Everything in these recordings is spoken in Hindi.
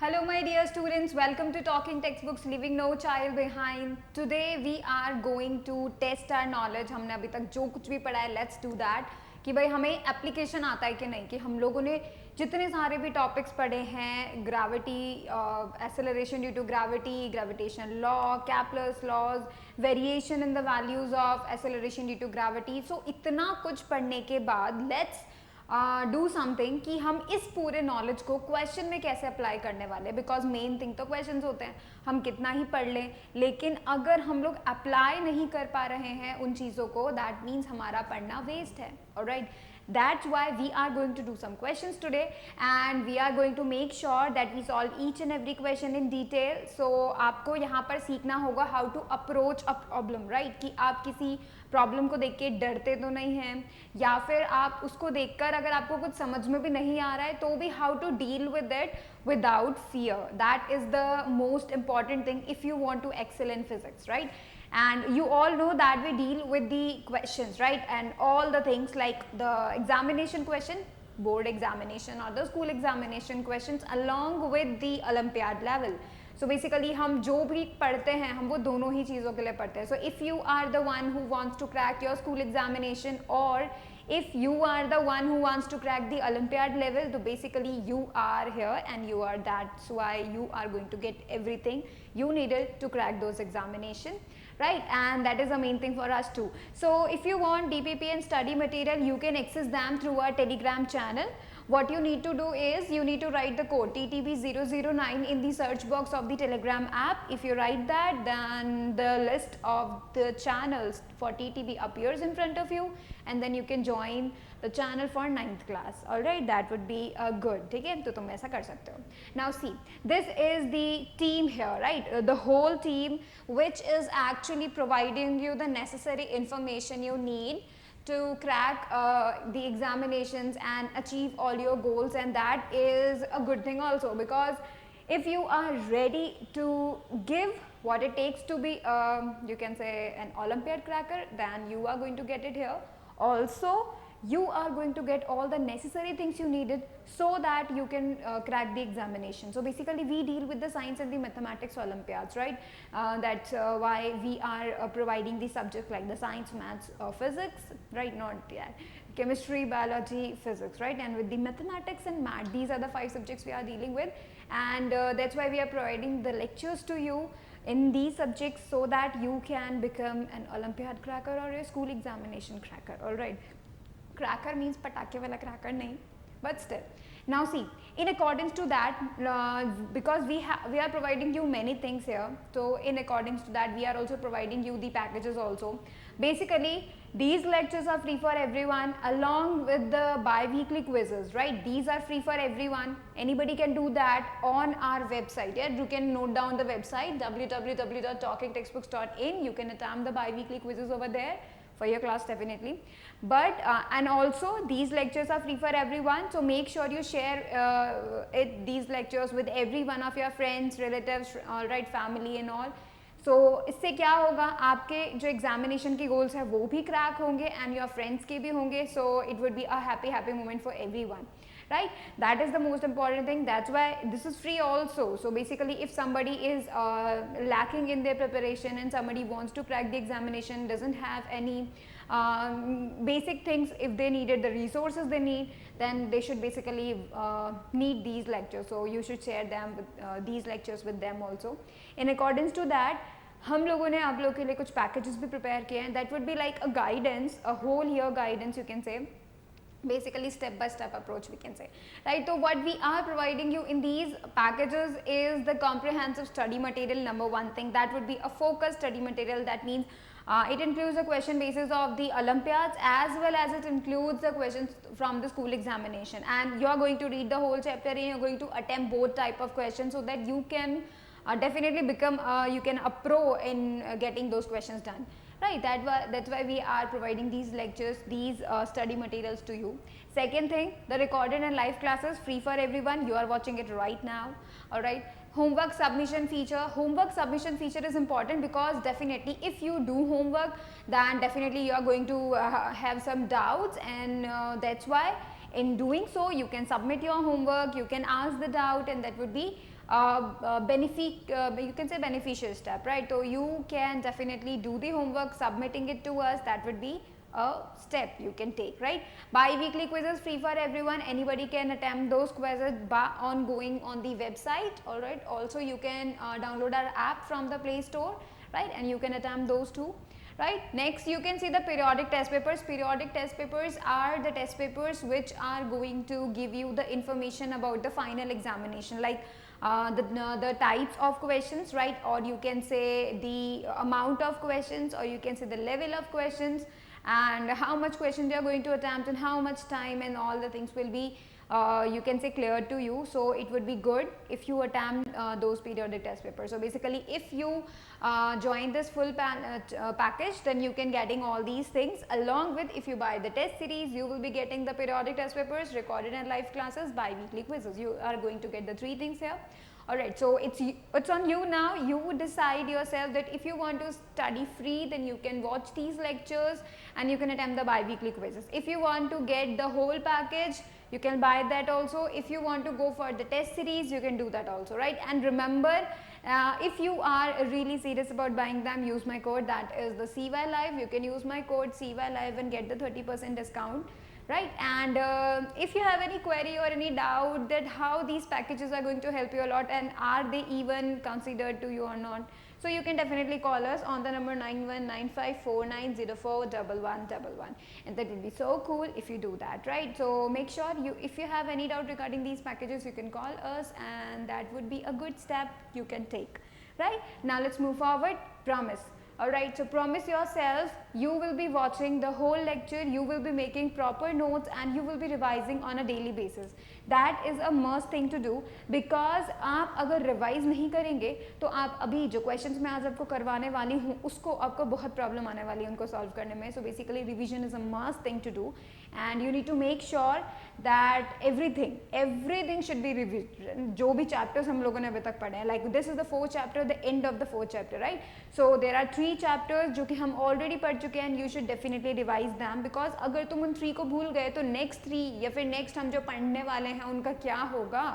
Hello my dear students, welcome to Talking Textbooks Leaving No Child Behind. Today we are going to test our knowledge. हमने अभी तक जो कुछ भी पढ़ा है let's do that कि भाई हमें एप्लीकेशन आता है कि नहीं, कि हम लोगों ने जितने सारे भी टॉपिक्स पढ़े हैं, gravity, acceleration due to gravity, gravitational law, Kepler's laws, variation in the values of acceleration due to gravity. So इतना कुछ पढ़ने के बाद लेट्स डू समथिंग कि हम इस पूरे नॉलेज को क्वेश्चन में कैसे अप्लाई करने वाले हैं. बिकॉज मेन थिंग तो क्वेश्चन होते हैं, हम कितना ही पढ़ लें लेकिन अगर हम लोग अप्लाई नहीं कर पा रहे हैं उन चीज़ों को, दैट मीन्स हमारा पढ़ना वेस्ट है. Alright, that's why we are going to do some questions today and we are going to make sure that we solve each and every question in detail. So आपको यहाँ पर सीखना होगा how to approach a problem, right? कि आप किसी प्रॉब्लम को देख के डरते तो नहीं हैं, या फिर आप उसको देखकर अगर आपको कुछ समझ में भी नहीं आ रहा है तो भी how to deal with it without fear. That is the most important thing if you want to excel in physics, right? And you all know that we deal with the questions, right? And all the things like the examination question, board examination or the school examination questions along with the Olympiad level. So basically हम जो भी पढ़ते हैं हम वो दोनों ही चीज़ों के लिए पढ़ते हैं. So if you are the one who wants to crack your school examination or if you are the one who wants to crack the Olympiad level, so basically you are here and you are, that's why you are going to get everything you needed to crack those examinations, right? And that is the main thing for us too. So if you want DPP and study material, you can access them through our Telegram channel. What you need to do is you need to write the code TTB009 in the search box of the Telegram app. If you write that, then the list of the channels for TTB appears in front of you and then you can join the channel for 9th class. Alright, that would be good. ठीक है, तो तुम ऐसा कर सकते हो. Now see, this is the team here, right? The whole team which is actually providing you the necessary information you need to crack the examinations and achieve all your goals, and that is a good thing also, because if you are ready to give what it takes to be you can say an Olympiad cracker, then you are going to get it here. Also you are going to get all the necessary things you needed so that you can crack the examination. So basically we deal with the science and the mathematics Olympiads, right? That's why we are providing the subjects like the science, maths, physics, right? Not chemistry, biology, physics, right? And with the mathematics and math, these are the 5 subjects we are dealing with, and that's why we are providing the lectures to you in these subjects so that you can become an Olympiad cracker or a school examination cracker. All right, cracker means patake wala cracker nahi, but still. Now see, in accordance to that, because we are providing you many things here, so in accordance to that we are also providing you the packages also. Basically these lectures are free for everyone along with the bi-weekly quizzes, right? These are free for everyone. Anybody can do that on our website. Yeah, you can note down the website www.talkingtextbooks.in. You can attempt the bi-weekly quizzes over there for your class definitely. But and also these lectures are free for everyone, so make sure you share these lectures with every one of your friends, relatives, all right, family and all. So इससे क्या होगा, आपके जो एग्जामिनेशन के गोल्स है वो भी क्रैक होंगे एंड योर फ्रेंड्स के भी होंगे. सो it would be a happy moment for everyone, right? That is the most important thing. That's why this is free also. So basically if somebody is lacking in their preparation and somebody wants to crack the examination, doesn't have any basic things, if they needed the resources they need, then they should basically need these lectures. So you should share them with these lectures with them also. In accordance to that, हम लोगों ने आप लोगों के लिए कुछ पैकेजेस भी प्रिपेयर किए हैं. That would be like a guidance, a whole year guidance you can say. Basically step by step approach we can say, right? So what we are providing you in these packages is the comprehensive study material. Number one thing, that would be a focused study material. That means it includes the question basis of the Olympiads as well as it includes the questions from the school examination, and you are going to read the whole chapter and you are going to attempt both type of questions so that you can definitely become you can a pro in getting those questions done. Right, that's why we are providing these lectures, these study materials to you. Second thing, the recorded and live classes free for everyone. You are watching it right now. All right. Homework submission feature. Homework submission feature is important because definitely if you do homework, then definitely you are going to have some doubts, and that's why in doing so you can submit your homework, you can ask the doubt, and that would be you can say beneficial step, right? So you can definitely do the homework, submitting it to us. That would be a step you can take, right? Bi-weekly quizzes free for everyone. Anybody can attempt those quizzes on going on the website. All right. Also, you can download our app from the Play Store, right? And you can attempt those too. Right. Next, you can see the periodic test papers. Periodic test papers are the test papers which are going to give you the information about the final examination, like the types of questions, right? Or you can say the amount of questions, or you can say the level of questions, and how much questions you are going to attempt and how much time, and all the things will be you can say clear to you. So it would be good if you attempt those periodic test papers. So basically, if you join this full package, then you can getting all these things, along with, if you buy the test series, you will be getting the periodic test papers, recorded and live classes, bi-weekly quizzes. You are going to get the 3 things here. Alright, so it's on you now. You decide yourself that if you want to study free, then you can watch these lectures and you can attempt the bi-weekly quizzes. If you want to get the whole package, you can buy that also. If you want to go for the test series, you can do that also, right? And remember, if you are really serious about buying them, use my code, that is the CY Live. You can use my code CY Live and get the 30% discount. Right? And if you have any query or any doubt that how these packages are going to help you a lot, and are they even considered to you or not, so you can definitely call us on the number 919549041111, and that would be so cool if you do that, right? So make sure if you have any doubt regarding these packages, you can call us, and that would be a good step you can take, right? Now let's move forward. Promise. Alright, so promise yourself, you will be watching the whole lecture, you will be making proper notes, and you will be revising on a daily basis. That is a must thing to do, because आप अगर रिवाइज नहीं करेंगे तो आप अभी जो क्वेश्चंस मैं आज आपको करवाने वाली हूँ उसको आपको बहुत प्रॉब्लम आने वाली है उनको सॉल्व करने में. So basically revision is a must thing to do, and you need to make sure that everything should be reviewed. जो भी chapters हम लोगों ने अभी तक पढ़े हैं, like this is the 4th chapter, the end of the 4th chapter, right? So there are 3 chapters जो कि हम already पढ़ चुके हैं, and you should definitely revise them, because अगर तुम उन 3 को भूल गए तो next 3 या फिर next हम जो पढ़ने वाले हैं उनका क्या होगा?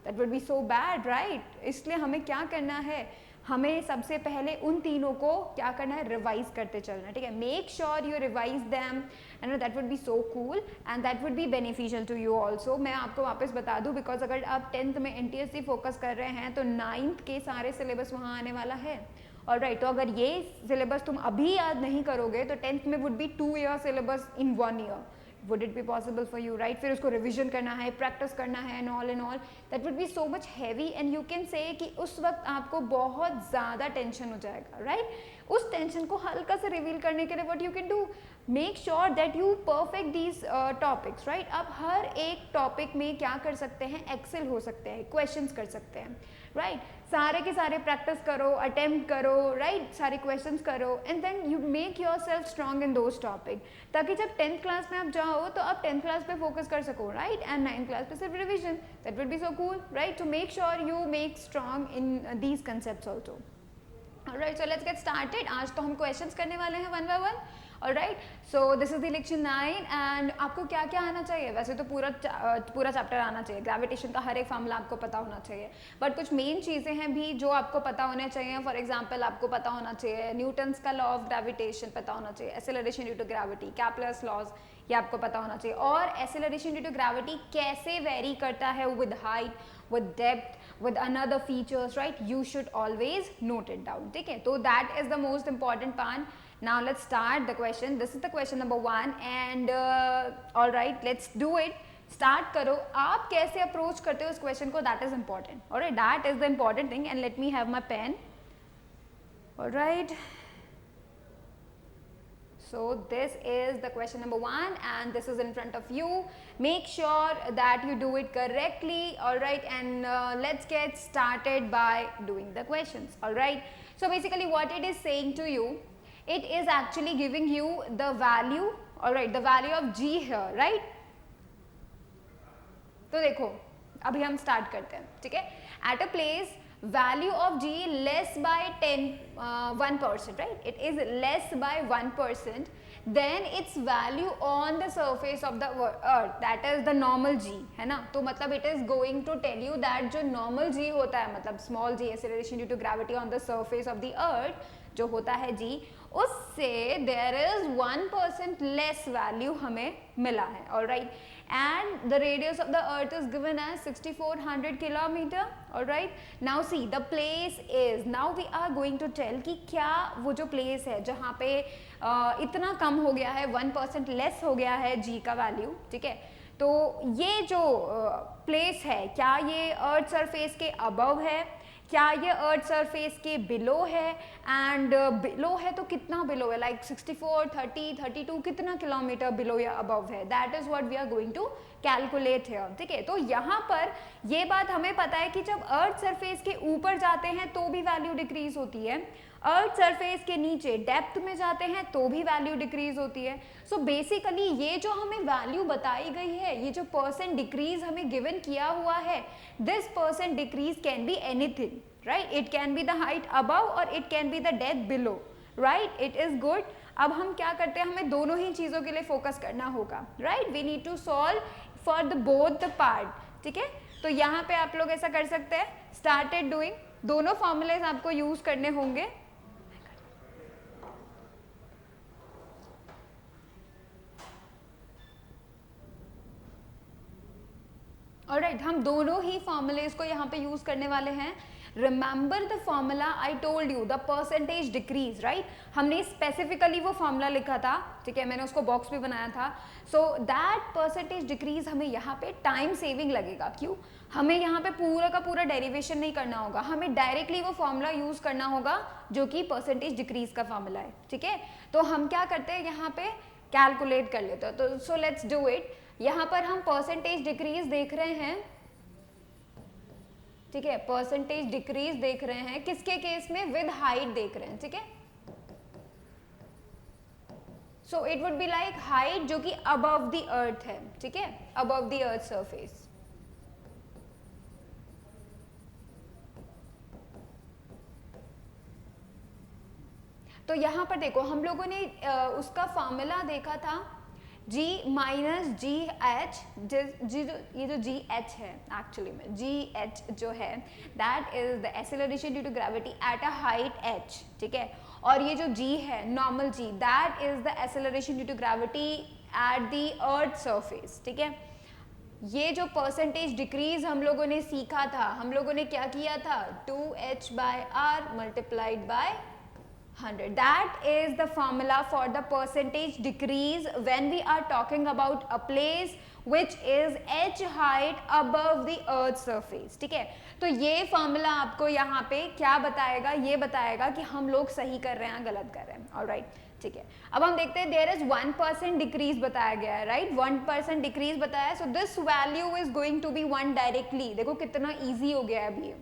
That would be so bad, right? इसलिए हमें क्या करना है, हमें सबसे पहले उन तीनों को क्या करना है, रिवाइज करते चलना है, ठीक है? Make sure you revise them, and that would be so cool and that would be beneficial to you also. मैं आपको वापस बता दूं, बिकॉज अगर आप 10th में NTSC फोकस कर रहे हैं तो 9th के सारे सिलेबस वहाँ आने वाला है. ऑलराइट, तो अगर ये सिलेबस तुम अभी याद नहीं करोगे तो 10th में would be 2 year syllabus in 1 year. Would it be possible for you, right? फिर उसको रिविजन करना है, प्रैक्टिस करना है, and all that would be so much heavy, and you can say कि उस वक्त आपको बहुत ज़्यादा टेंशन हो जाएगा, right? उस टेंशन को हल्का से रिवील करने के लिए what you can do, make sure that you perfect these topics, right? आप हर एक टॉपिक में क्या कर सकते हैं, एक्सेल हो सकते हैं, क्वेश्चंस कर सकते हैं, राइट? सारे के सारे प्रैक्टिस करो, अटेम्प्ट करो, राइट? सारे क्वेश्चंस करो, and then you make yourself strong in those topic, ताकि जब 10th क्लास में आप जाओ तो आप 10th क्लास पे फोकस कर सको, राइट? एंड 9th क्लास पे सिर्फ revision. That will be so cool, right? To make sure you make strong in these concepts also. Alright, so let's get started. आज तो हम क्वेश्चंस करने वाले हैं 1 by 1. Alright, so this is the lecture 9, and आपको क्या क्या आना चाहिए? वैसे तो पूरा चैप्टर आना चाहिए, ग्रेविटेशन का हर एक फार्मूला आपको पता होना चाहिए, बट कुछ मेन चीज़ें हैं भी जो आपको पता होने चाहिए. फॉर एग्जांपल, आपको पता होना चाहिए न्यूटन्स का लॉ ऑफ ग्रेविटेशन पता होना चाहिए, acceleration due to gravity, Kepler's laws, ये आपको पता होना चाहिए, और एक्सेलरेशन ड्यू टू ग्रेविटी कैसे वेरी करता है with height, with depth, with another features, right? You should always note it down, ठीक है? तो that is the most important part. Now let's start the question. This is the question number 1, and all right, let's do it. Start करो. आप कैसे approach करते हो उस question को, that is important. All right, that is the important thing, and let me have my pen. All right. So this is the question number 1, and this is in front of you. Make sure that you do it correctly, all right? And let's get started by doing the questions, all right? So basically what it is saying to you, it is actually giving you the value, all right, the value of G here, right? तो देखो, अभी हम start करते हैं, ठीक है? At a place value of G less by 1%, right? It is less by 1%, then its value on the surface of the earth that is the normal g, है ना. तो मतलब it is going to tell you that जो नॉर्मल जी होता है, मतलब small g acceleration due to gravity on the surface of the earth जो होता है जी, उससे देयर इज 1% लेस वैल्यू हमें मिला है. Alright, and the radius of the earth is given as 6400 kilometer. all right, now see the place is, now we are going to tell कि क्या वो जो place है जहाँ पे इतना कम हो गया है, 1% लेस हो गया है g का वैल्यू. ठीक है, तो ये जो place है क्या ये अर्थ सरफेस के अबव है, क्या ये अर्थ सरफेस के बिलो है, एंड बिलो है तो कितना बिलो है, लाइक 64, 30, 32 कितना किलोमीटर बिलो या अबव है, that is what we are going to calculate here. ठीक है, तो यहाँ पर ये बात हमें पता है कि जब अर्थ सरफेस के ऊपर जाते हैं तो भी वैल्यू डिक्रीज होती है, अर्थ सरफेस के नीचे डेप्थ में जाते हैं तो भी वैल्यू डिक्रीज होती है. सो बेसिकली ये जो हमें वैल्यू बताई गई है, ये जो परसेंट डिक्रीज हमें गिवन किया हुआ है, this percent decrease can be anything, right. It can be the height above or it can be the depth below, right. It is good. अब हम क्या करते हैं, हमें दोनों ही चीजों के लिए फोकस करना होगा, right. We need to solve for the both the part. ठीक है, तो यहाँ पे आप लोग ऐसा कर सकते हैं, स्टार्टेड डूइंग, दोनों फॉर्मूलेज आपको यूज करने होंगे. ऑलराइट, हम दोनों ही फॉर्मूलेज को यहाँ पे यूज करने वाले हैं. Remember the formula I told you, the percentage decrease, right. हमने स्पेसिफिकली वो फॉर्मूला लिखा था, ठीक है, मैंने उसको बॉक्स भी बनाया था. सो दैट परसेंटेज डिक्रीज हमें यहाँ पे टाइम सेविंग लगेगा. क्यों, हमें यहाँ पे पूरा का पूरा डेरिवेशन नहीं करना होगा, हमें डायरेक्टली वो फॉर्मूला यूज करना होगा जो कि परसेंटेज डिक्रीज का फॉर्मूला है. ठीक है, तो हम क्या करते हैं, यहाँ पे कैलकुलेट कर लेते हैं. तो सो लेट्स डू इट. यहाँ पर हम परसेंटेज डिक्रीज देख रहे हैं. ठीक है, परसेंटेज डिक्रीज देख रहे हैं किसके केस में, विद हाइट देख रहे हैं. ठीक है, so it would be like height जो कि अबव द अर्थ है. ठीक है, अबव द अर्थ सरफेस. तो यहाँ पर देखो हम लोगों ने उसका फॉर्मूला देखा था, G माइनस जी एच, ये जो जी एच है एक्चुअली में, जी एच जो है that is the acceleration due to gravity at a height h. ठीक है, और ये जो g है normal g, that is the acceleration due to gravity at the earth surface. ठीक है, ये जो परसेंटेज डिक्रीज हम लोगों ने सीखा था, हम लोगों ने क्या किया था, 2h/r multiplied by 100. That is the formula for the percentage decrease when we are talking about a place which is h height above the earth surface. ठीक है, तो ये फॉर्मूला आपको यहाँ पे क्या बताएगा, ये बताएगा कि हम लोग सही कर रहे हैं गलत कर रहे हैं. ऑलराइट, ठीक है, अब हम देखते हैं देयर इज 1% डिक्रीज बताया गया है, राइट. 1% डिक्रीज बताया, so this value is going to be 1 directly. देखो कितना ईजी हो गया है अभी.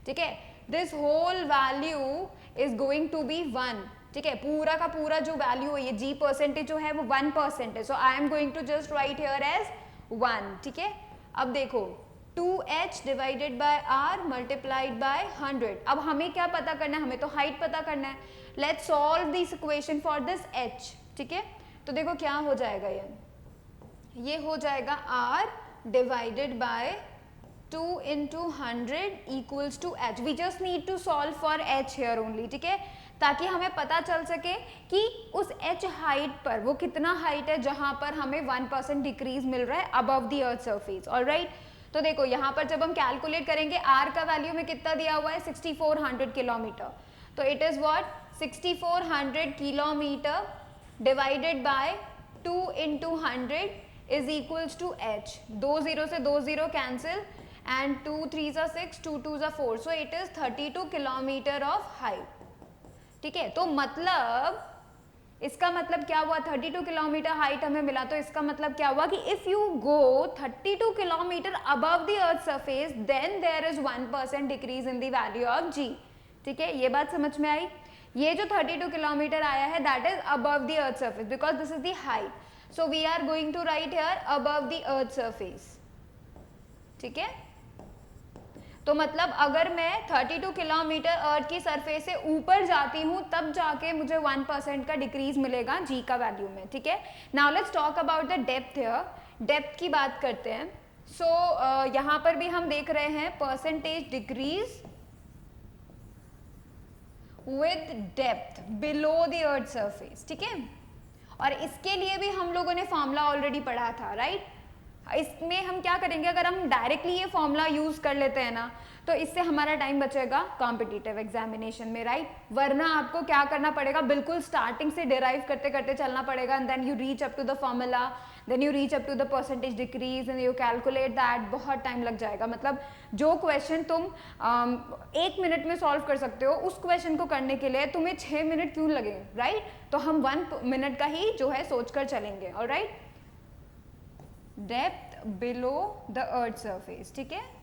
ठीक है, this whole value is going to be 1. ठीक है, पूरा का पूरा जो वैल्यू है, ये जी परसेंटेज जो है वो 1% है. So I am going to just write here as 1. ठीक है, अब देखो 2h divided by r multiplied by 100. अब हमें क्या पता करना है, हमें तो हाइट पता करना है. Let's solve this equation for this h. ठीक है, तो देखो क्या हो जाएगा, ये हो जाएगा r divided by 2 into 100 equals to h. We just need to solve for h here only. ठीक है, ताकि हमें पता चल सके कि उस h हाइट पर वो कितना हाइट है जहां पर हमें 1% डिक्रीज मिल रहा है above the earth surface. Alright, तो देखो यहाँ पर जब हम कैलकुलेट करेंगे r का वैल्यू में कितना दिया हुआ है, 6400 किलोमीटर. तो it is what, 6400 kilometre divided by 2 into 100 is equals to h. 2 0 से 2 0 cancel, and 2 3s are 6, 2 2s are 4, so it is 32 kilometre of height. ठीक है, तो मतलब इसका मतलब क्या हुआ, 32 किलोमीटर हाइट हमें मिला, तो इसका मतलब क्या हुआ कि if you go 32 kilometre above the earth surface then there is 1% decrease in the value of g. ठीक है, ये बात समझ में आई. ये जो 32 किलोमीटर आया है that is above the earth surface because this is the height. So we are going to write here above the earth surface. ठीक है, तो मतलब अगर मैं 32 किलोमीटर अर्थ की सरफेस से ऊपर जाती हूँ तब जाके मुझे 1% का डिक्रीज मिलेगा जी का वैल्यू में, ठीक है। Now let's talk about the depth here. Depth की बात करते हैं। सो यहाँ पर भी हम देख रहे हैं percentage decrease with depth below the earth surface, ठीक है। और इसके लिए भी हम लोगों ने फॉर्मूला ऑलरेडी पढ़ा था, राइट। इसमें हम क्या करेंगे, अगर हम डायरेक्टली ये फॉर्मूला यूज कर लेते हैं ना तो इससे हमारा टाइम बचेगा कॉम्पिटिटिव एग्जामिनेशन में, राइट। वरना आपको क्या करना पड़ेगा, बिल्कुल स्टार्टिंग से डिराइव करते करते चलना पड़ेगा, and then you reach up to the formula, then you reach up to the percentage decrease and you calculate that. बहुत टाइम लग जाएगा। मतलब जो क्वेश्चन तुम 1 मिनट में सॉल्व कर सकते हो उस क्वेश्चन को करने के लिए तुम्हें 6 मिनट क्यों लगे, राइट। तो हम 1 मिनट का ही जो है सोच कर चलेंगे, alright. Depth below the earth surface, ठीक है।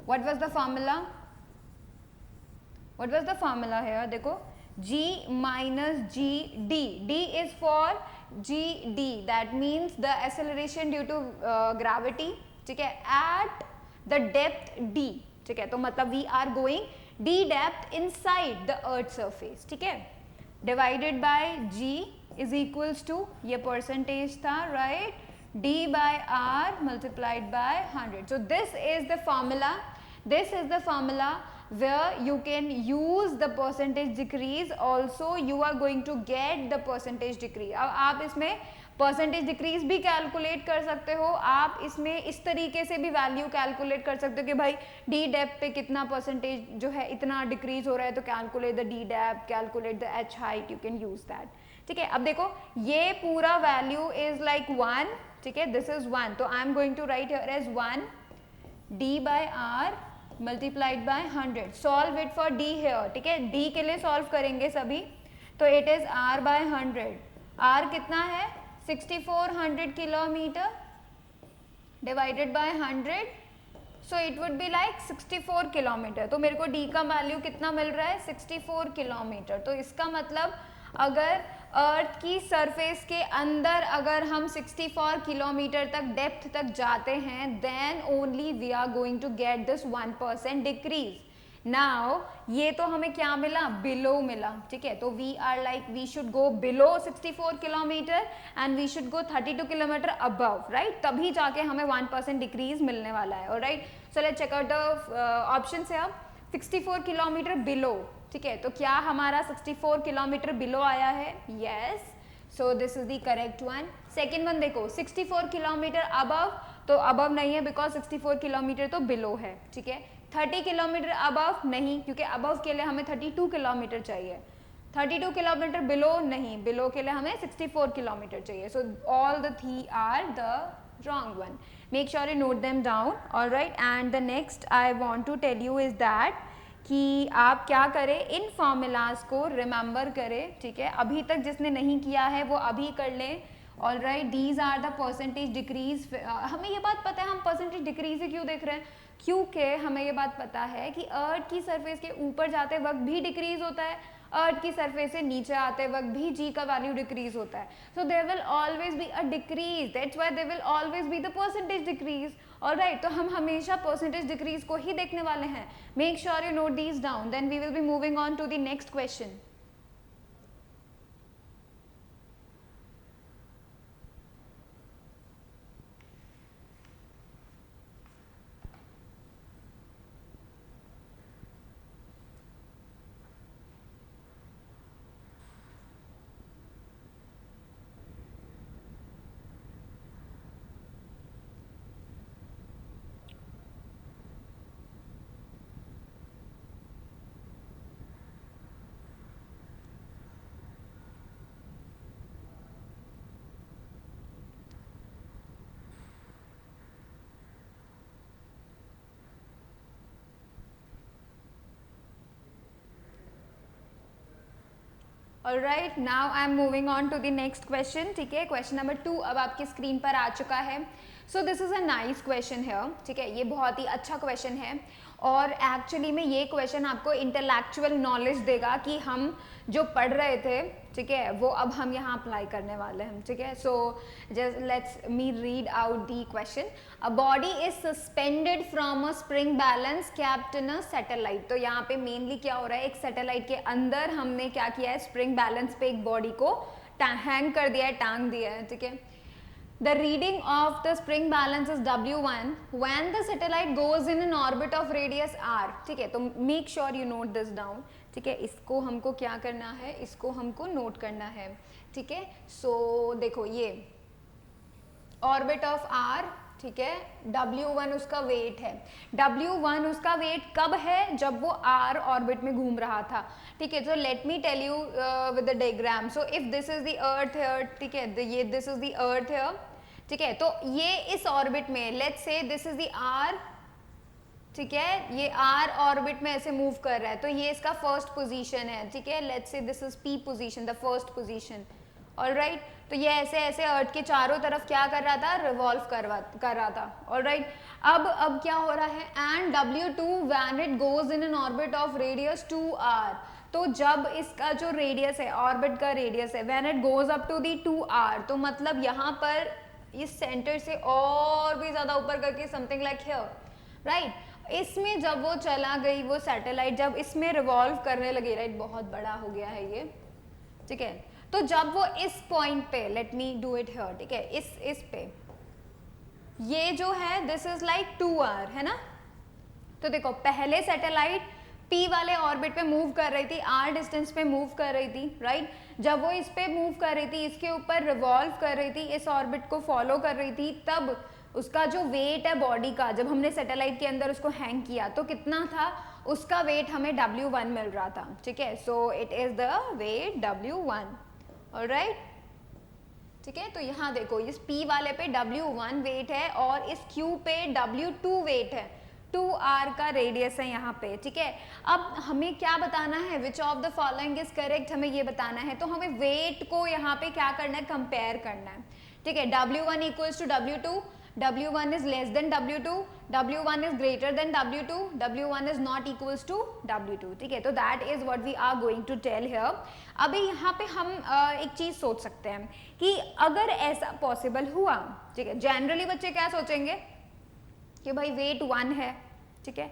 What was the formula? What was the formula here? देखो G minus GD. D is for GD. That means the acceleration due to gravity. ठीक है, at the depth D. ठीक है, तो मतलब we are going D depth inside the earth surface. ठीक है, divided by G is equals to ये percentage था, right? D by R multiplied by 100. So this is the formula. This is the formula where you can use the percentage decrease. Also you are going to get the percentage decrease. अब आप इसमें percentage decrease भी कैलकुलेट कर सकते हो। आप इसमें इस तरीके से भी वैल्यू कैलकुलेट कर सकते हो कि भाई D डेप्थ पे कितना परसेंटेज जो है इतना डिक्रीज हो रहा है, तो calculate the D depth, calculate the H height, you can use that, ठीक है। अब देखो ये पूरा वैल्यू इज लाइक 1, ठीक है, दिस इज 1, तो I am going to write here as 1 D by R multiplied by 100. Solve it for D here, ठीक है। D के लिए सॉल्व करेंगे सभी, तो it is R by 100. R कितना है 6400 kilometre divided by 100, so it would be like 64 kilometre. तो मेरे को D का वैल्यू कितना मिल रहा है 64 किलोमीटर। तो इसका मतलब अगर अर्थ की सरफेस के अंदर अगर हम 64 किलोमीटर तक डेप्थ तक जाते हैं, then only we are going to get this 1% decrease. Now ये तो हमें क्या मिला, बिलो मिला, ठीक है। तो we are like we should go below 64 kilometre and we should go 32 kilometre above, right. तभी जाके हमें 1% डिक्रीज मिलने वाला है, alright. So let's check out the option से। अब 64 किलोमीटर बिलो, ठीक है, तो क्या हमारा 64 किलोमीटर बिलो आया है, yes, so this is the correct one. Second one देखो 64 किलोमीटर अबव, तो अबव नहीं है बिकॉज 64 किलोमीटर तो बिलो है, ठीक है। 30 किलोमीटर अबव नहीं, क्योंकि अबव के लिए हमें 32 किलोमीटर चाहिए। 32 किलोमीटर बिलो नहीं, बिलो के लिए हमें 64 किलोमीटर चाहिए। So all the 3 are the wrong one. Make sure you note them down, all right. And the next I want to tell you is that कि आप क्या करें, इन फॉर्मूलाज को रिमेंबर करें, ठीक है। अभी तक जिसने नहीं किया है वो अभी कर लें, all right. These are the percentage decrease. हमें ये बात पता है हम परसेंटेज डिक्रीज ही क्यों देख रहे हैं, क्योंकि हमें ये बात पता है कि अर्थ की सरफेस के ऊपर जाते वक्त भी डिक्रीज होता है, अर्थ की सरफेस से नीचे आते वक्त भी जी का वैल्यू डिक्रीज होता है। So there will always be a decrease, that's why there will always be the percentage decrease, alright. तो हम हमेशा परसेंटेज डिक्रीज को ही देखने वाले हैं। Make sure you note these down, then we will be moving on to the next question. Alright, now I am moving on to the next question, ठीक है। क्वेश्चन नंबर 2 अब आपकी स्क्रीन पर आ चुका है। सो this is a nice question है, ठीक है, ये बहुत ही अच्छा क्वेश्चन है। और एक्चुअली में ये क्वेश्चन आपको इंटेलेक्चुअल नॉलेज देगा कि हम जो पढ़ रहे थे, ठीक है, वो अब हम यहाँ अप्लाई करने वाले हैं, ठीक है. So just let's me read out the question. A body is suspended from a spring balance capped in a satellite. तो यहाँ पे मेनली क्या हो रहा है, एक सैटेलाइट के अंदर हमने क्या किया है, स्प्रिंग बैलेंस पे एक बॉडी को हैंग कर दिया है, टांग दिया है, ठीक है. The reading of the spring balance is W1 when the satellite goes in an orbit of radius r. ठीक है, तो make sure you note this down. ठीक है, इसको हमको क्या करना है, इसको हमको नोट करना है, ठीक है. सो देखो ये ऑर्बिट ऑफ r, ठीक है, W1 उसका वेट है. W1 उसका वेट कब है, जब वो r ऑर्बिट में घूम रहा था, ठीक है. तो let me tell you with the diagram. So if this is the earth here, ठीक है, ये this is the earth here, ठीक है. तो ये इस ऑर्बिट में, let's say this is the r, ठीक है, ये r ऑर्बिट में ऐसे मूव कर रहा है, तो ये इसका फर्स्ट पोजीशन है, ठीक है. Let's say this is p position, the first position. Alright, तो ये ऐसे ऐसे अर्थ के चारों तरफ क्या कर रहा था, रिवॉल्व कर रहा था. ऑलराइट, अब क्या हो रहा है, and W2 when it goes in an orbit of radius 2r. तो जब इसका जो रेडियस है, ऑर्बिट का रेडियस है, when it goes up to the 2r, तो मतलब यहाँ पर इस सेंटर से और भी ज्यादा ऊपर करके समथिंग लाइक हियर, राइट. इसमें जब वो चला गई, वो सैटेलाइट जब इसमें रिवॉल्व करने लगी, राइट, बहुत बड़ा हो गया है ये, ठीक है. तो जब वो इस पॉइंट पे, let me do it here, ठीक है, इस पे ये जो है दिस इज लाइक 2r, है ना. तो देखो पहले सैटेलाइट p वाले ऑर्बिट पे मूव कर रही थी, r डिस्टेंस पे मूव कर रही थी, राइट. जब वो इस पे मूव कर रही थी, इसके ऊपर रिवॉल्व कर रही थी, इस ऑर्बिट को फॉलो कर रही थी, तब उसका जो वेट है बॉडी का, जब हमने सैटेलाइट के अंदर उसको हैंग किया तो कितना था, उसका वेट हमें W1 मिल रहा था, ठीक है. So it is the weight W1. Alright, ठीक है. तो यहाँ देखो इस P वाले पे W1 वेट है और इस Q पे W2 वेट है, 2r का रेडियस है यहाँ पे, ठीक है. अब हमें क्या बताना है, which of the following is correct, हमें ये बताना है. तो हमें वेट को यहाँ पे क्या करना है, कंपेयर करना है, ठीक है. W1 equals to W2, W1 is less than W2, W1 is greater than W2, W1 is not equals to W2, ठीक है. तो that is what we are going to tell here. अभी यहाँ पे हम एक चीज सोच सकते हैं कि अगर ऐसा पॉसिबल हुआ, ठीक है, जनरली बच्चे क्या सोचेंगे कि भाई वेट 1 है, ठीक है,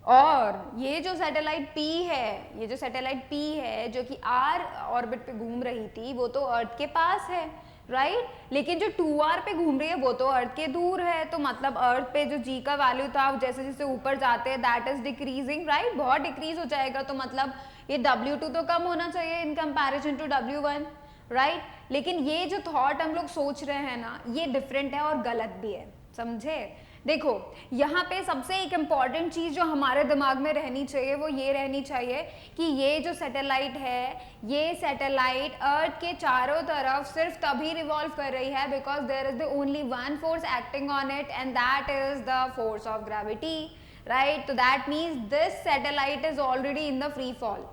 और ये जो सैटेलाइट P है, ये जो सैटेलाइट P है जो कि R ऑर्बिट पे घूम रही थी, वो तो अर्थ के पास है, राइट. लेकिन जो 2r पे घूम रही है वो तो अर्थ के दूर है. तो मतलब अर्थ पे जो g का वैल्यू था, जैसे जैसे ऊपर जाते हैं दैट इज डिक्रीजिंग, राइट, बहुत डिक्रीज हो जाएगा. तो मतलब ये W2 तो कम होना चाहिए in comparison to W1, right. लेकिन ये जो थॉट हम लोग सोच रहे हैं ना, ये डिफरेंट है और गलत भी है, समझे. देखो यहाँ पे सबसे एक इम्पॉर्टेंट चीज जो हमारे दिमाग में रहनी चाहिए वो ये रहनी चाहिए कि ये जो सैटेलाइट है, ये सैटेलाइट अर्थ के चारों तरफ सिर्फ तभी रिवॉल्व कर रही है because there is the only one force acting on it and that is the force of gravity, right. तो that means this satellite is already in the free fall.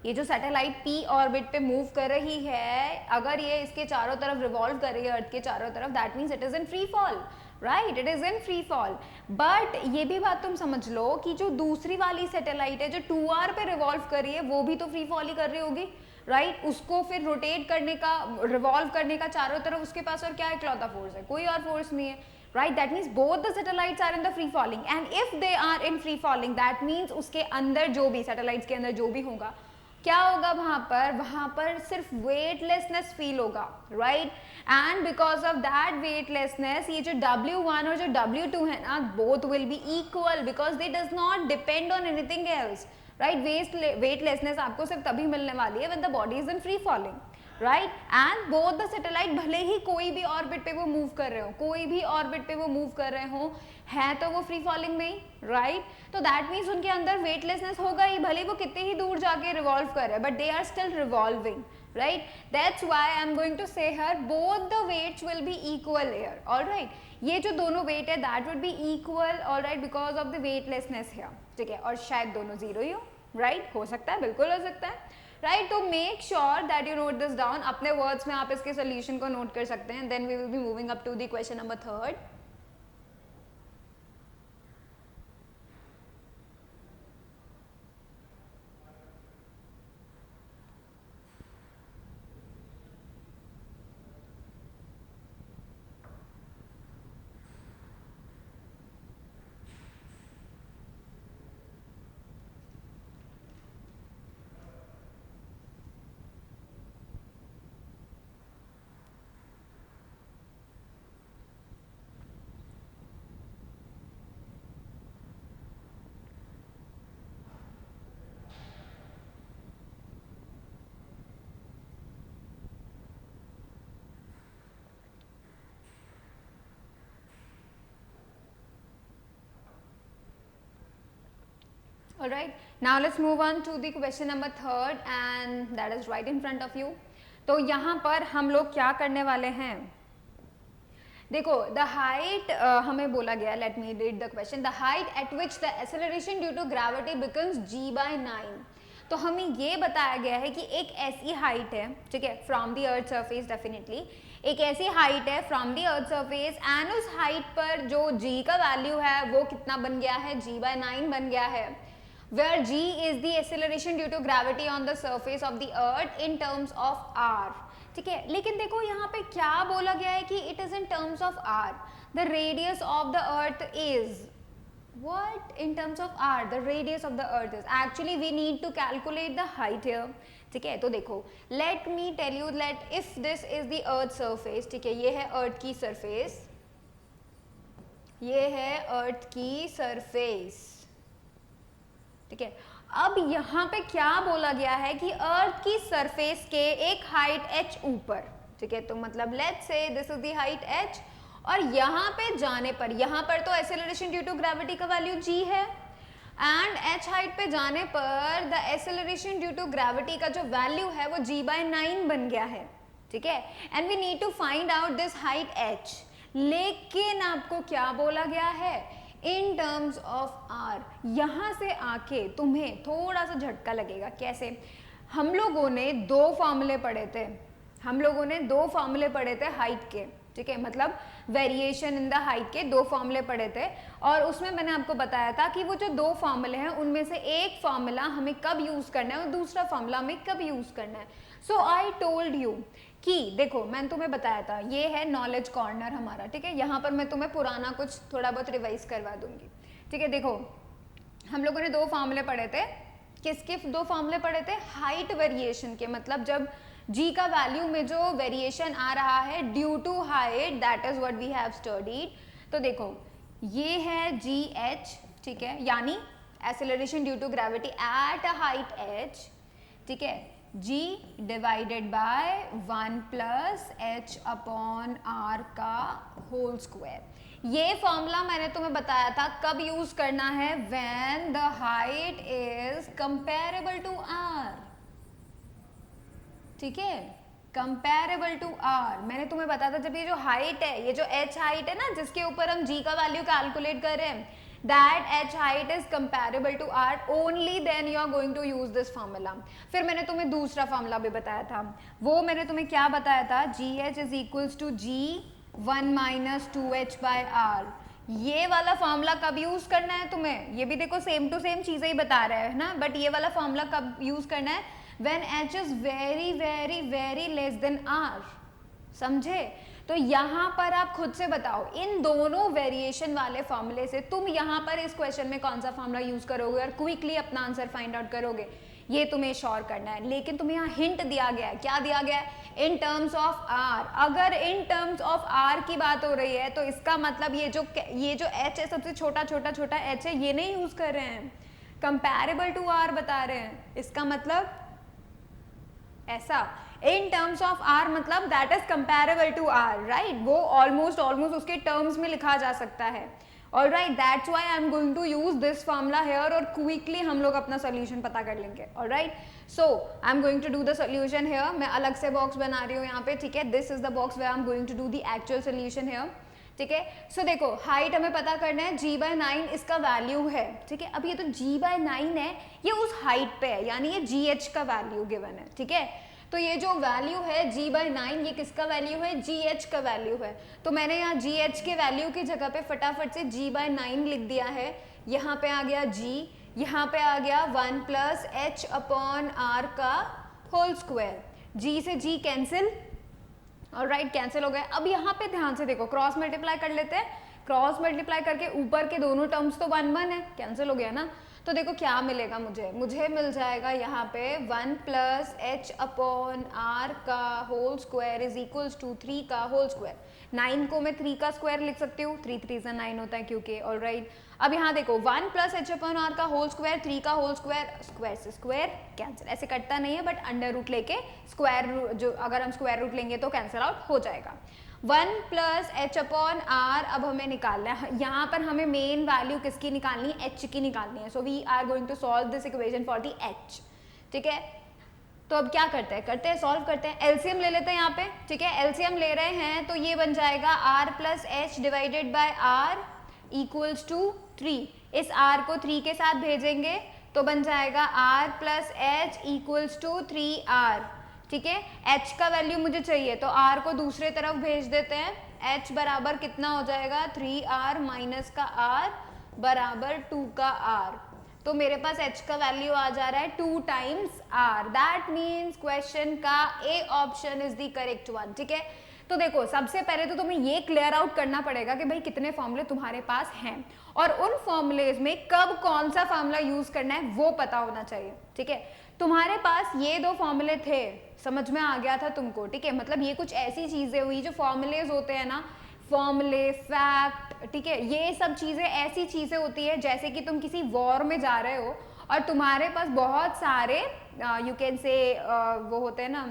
ये जो सैटेलाइट P ऑर्बिट पे मूव कर रही है, अगर ये इसके चारों तरफ रिवॉल्व कर रही है अर्थ के चारों तरफ, that means it is in free fall, right, it is in free fall. But ये भी बात तुम समझ लो कि जो दूसरी वाली सैटेलाइट है जो 2r पे रिवॉल्व कर रही है, वो भी तो फ्री फॉल ही कर रही होगी, राइट. उसको फिर रोटेट करने का, रिवॉल्व करने का चारों तरफ उसके पास और क्या है, इकलौता फोर्स है, कोई और फोर्स नहीं है, right. That means both the satellites are in the free falling and if they are in free falling that means उसके अंदर जो भी सैटेलाइट्स के अंदर जो भी होगा, क्या होगा वहां पर सिर्फ वेटलेसनेस फील होगा, right. And because of that weightlessness ये जो W1 और जो W2 है ना, both will be equal because they does not depend on anything else, right. Weightlessness आपको सिर्फ तभी मिलने वाली है when the body is in free falling, right. And both the satellite भले ही कोई भी ऑर्बिट पे वो मूव कर रहे हो, कोई भी ऑर्बिट पे वो मूव कर रहे हो, है तो वो फ्री फॉलिंग में ही, राइट. तो दैट मीन्स उनके अंदर वेटलेसनेस होगा ही, भले वो कितने ही दूर जाके रिवॉल्व कर रहे हैं, but they are still revolving, right. That's why I'm going to say here both the weights will be equal here, all right. ये जो दोनों weight है that would be equal, all right, because of the weightlessness here, ठीक है. और शायद दोनों जीरो ही हो, right, हो सकता है, बिल्कुल हो सकता है, right. तो make sure that you note this down. अपने words में आप इसके solution को note कर सकते हैं. Then we will be moving up to the question number 3. Alright, now let's move on to the question number 3rd and that is right in front of you. तो यहाँ पर हम लोग क्या करने वाले हैं, देखो द हाइट हमें बोला गया, let me read the question, the height at which the acceleration due to gravity becomes g/9. तो हमें ये बताया गया है कि एक ऐसी हाइट है, ठीक है, from the earth surface, definitely एक ऐसी हाइट है from the earth surface and उस हाइट पर जो g का वैल्यू है वो कितना बन गया है, g/9 बन गया है, where g is the acceleration due to gravity on the surface of the earth in terms of r. ठीक है, लेकिन देखो यहाँ पे क्या बोला गया है कि it is in terms of r. The radius of the earth is what? In terms of r, the radius of the earth is. Actually we need to calculate the height here. ठीक है, तो देखो let me tell you that if this is the earth surface, ठीक है, ये है earth की surface, ये है earth की surface, ठीक है. अब यहाँ पे क्या बोला गया है कि अर्थ की सरफेस के एक हाइट h ऊपर, ठीक है, तो मतलब let's say this is the height h और यहाँ पे जाने पर, यहाँ पर तो एक्सेलरेशन ड्यू टू ग्रेविटी का वैल्यू g है एंड h हाइट पे जाने पर the acceleration due to gravity का जो वैल्यू है वो g/9 बन गया है, ठीक है, and we need to find out this height h. लेकिन आपको क्या बोला गया है, इन टर्म्स ऑफ आर. यहाँ से आके तुम्हें थोड़ा सा झटका लगेगा. कैसे, हम लोगों ने दो फॉर्मूले पढ़े थे, हम लोगों ने दो फॉर्मूले पढ़े थे हाइट के, ठीक है, मतलब वेरिएशन इन द हाइट के दो फॉर्मूले पढ़े थे और उसमें मैंने आपको बताया था कि वो जो दो फॉर्मूले हैं उनमें से एक फॉर्मूला हमें कब यूज करना है और दूसरा फॉर्मूला हमें कब यूज करना है. सो आई टोल्ड यू कि देखो मैंने तुम्हें बताया था, ये है नॉलेज कॉर्नर हमारा, ठीक है, यहाँ पर मैं तुम्हें पुराना कुछ थोड़ा बहुत रिवाइज करवा दूंगी, ठीक है. देखो हम लोगों ने दो फॉर्मूले पढ़े थे, किसके दो फॉर्मूले पढ़े थे, हाइट वेरिएशन के, मतलब जब g का वैल्यू में जो वेरिएशन आ रहा है due to height, that is what we have studied. तो देखो ये है gh, ठीक है, यानी acceleration due to gravity at a height h, ठीक है, g divided by 1 plus h upon r का होल स्क्वायर. ये फॉर्मूला मैंने तुम्हें बताया था कब यूज करना है, when the height is comparable to r, ठीक है, कंपेरेबल टू r. मैंने तुम्हें बताया था जब ये जो हाइट है, ये जो h हाइट है ना जिसके ऊपर हम g का वैल्यू कैलकुलेट कर रहे हैं, that h height is comparable to r, only then you are going to use this formula. फिर मैंने तुम्हें दूसरा फॉर्मूला भी बताया था, वो मैंने तुम्हें क्या बताया था, gh is equals to g1 minus 2h by r. ये वाला फॉर्मूला कब यूज करना है तुम्हें, ये भी देखो सेम टू सेम चीजें ही बता रहे हैं ना, बट ये वाला फॉर्मूला कब यूज करना है, when h is very very very less than r. समझे? तो यहाँ पर आप खुद से बताओ इन दोनों वेरिएशन वाले फॉर्मूले से तुम यहाँ पर इस क्वेश्चन में कौन सा फॉर्मूला यूज करोगे और क्विकली अपना आंसर फाइंड आउट करोगे, ये तुम्हें श्योर करना है. लेकिन तुम्हें यहाँ हिंट दिया गया है, क्या दिया गया है, इन टर्म्स ऑफ आर. अगर इन टर्म्स ऑफ आर की बात हो रही है तो इसका मतलब ये जो एच है, सबसे छोटा छोटा छोटा एच है, ये नहीं यूज कर रहे हैं, कंपेरेबल टू आर बता रहे हैं. इसका मतलब ऐसा, इन टर्म्स ऑफ आर मतलब that is comparable to R, right, वो ऑलमोस्ट उसके टर्म्स में लिखा जा सकता है. Alright, that's why I am going to use this formula here और क्विकली हम लोग अपना सोल्यूशन पता कर लेंगे. Alright, so I am going to do the solution here. मैं अलग से बॉक्स बना रही हूँ यहाँ पे, ठीक है, this is the box where I am going to do the actual solution here, ठीक है. सो देखो हाइट हमें पता करना है, g/9 इसका वैल्यू है, ठीक है. अब ये तो g/9 है, ये उस हाइट पे है, यानी ये gh का वैल्यू गिवन है, ठीक है. तो ये जो वैल्यू है g/9 ये किसका वैल्यू है, gh का वैल्यू है. तो मैंने यहाँ gh के वैल्यू की जगह पे फटाफट से g/9 लिख दिया है. यहाँ पे आ गया g, यहाँ पे आ गया 1 प्लस h अपॉन r का होल स्क्वायर. g से g कैंसिल, ऑलराइट, कैंसिल हो गए. अब यहाँ पे ध्यान से देखो, क्रॉस मल्टीप्लाई कर लेते हैं. क्रॉस मल्टीप्लाई करके ऊपर के दोनों टर्म्स तो 1 1 है, कैंसिल हो गया ना. तो देखो क्या मिलेगा मुझे मिल जाएगा यहाँ पे 1 प्लस h अपॉन r का whole square is equals to 3 का होल स्क्वायर. 9 को मैं 3 का स्क्वायर लिख सकती हूँ, 3 3 से 9 होता है क्योंकि. ऑलराइट, अब यहाँ देखो 1 प्लस h अपॉन r का होल स्क्वायर, 3 का होल स्क्वायर, स्क्वायर से स्क्वायर कैंसिल, ऐसे कटता नहीं है बट अंडर रूट लेके स्क्वायर, जो अगर हम स्क्वायर रूट लेंगे तो कैंसिल आउट हो जाएगा. 1 प्लस एच अपॉन आर अब हमें निकालना है, यहाँ पर हमें मेन वैल्यू किसकी निकालनी है, एच की निकालनी है. So we are going to solve this equation for the h. ठीक है, तो अब क्या करते हैं सॉल्व करते हैं. एलसीएम ले लेते हैं यहाँ पे. ठीक है, एलसीएम ले रहे हैं तो ये बन जाएगा R plus h divided by R equals to 3. इस आर को 3 के साथ भेजेंगे तो बन जाएगा R plus h equals to 3r. ठीक है, h का वैल्यू मुझे चाहिए तो r को दूसरे तरफ भेज देते हैं. h बराबर कितना हो जाएगा, 3r माइनस का r बराबर 2 का r. तो मेरे पास h का वैल्यू आ जा रहा है 2 times r. That means question का A option is the correct one. ठीक है, तो देखो सबसे पहले तो तुम्हें ये क्लियर आउट करना पड़ेगा कि भाई कितने फॉर्मूले तुम्हारे पास हैं और उन फॉर्मूलेज में कब कौन सा फॉर्मूला यूज करना है वो पता होना चाहिए. ठीक है, तुम्हारे पास ये 2 फॉर्मूले थे, समझ में आ गया था तुमको. ठीक है, मतलब ये कुछ ऐसी चीजें हुई जो फॉर्मूलेज होते हैं ना, फॉर्मूले, फैक्ट, ठीक है, ये सब चीजें ऐसी चीजें होती है जैसे कि तुम किसी वॉर में जा रहे हो और तुम्हारे पास बहुत सारे यू कैन से वो होते हैं ना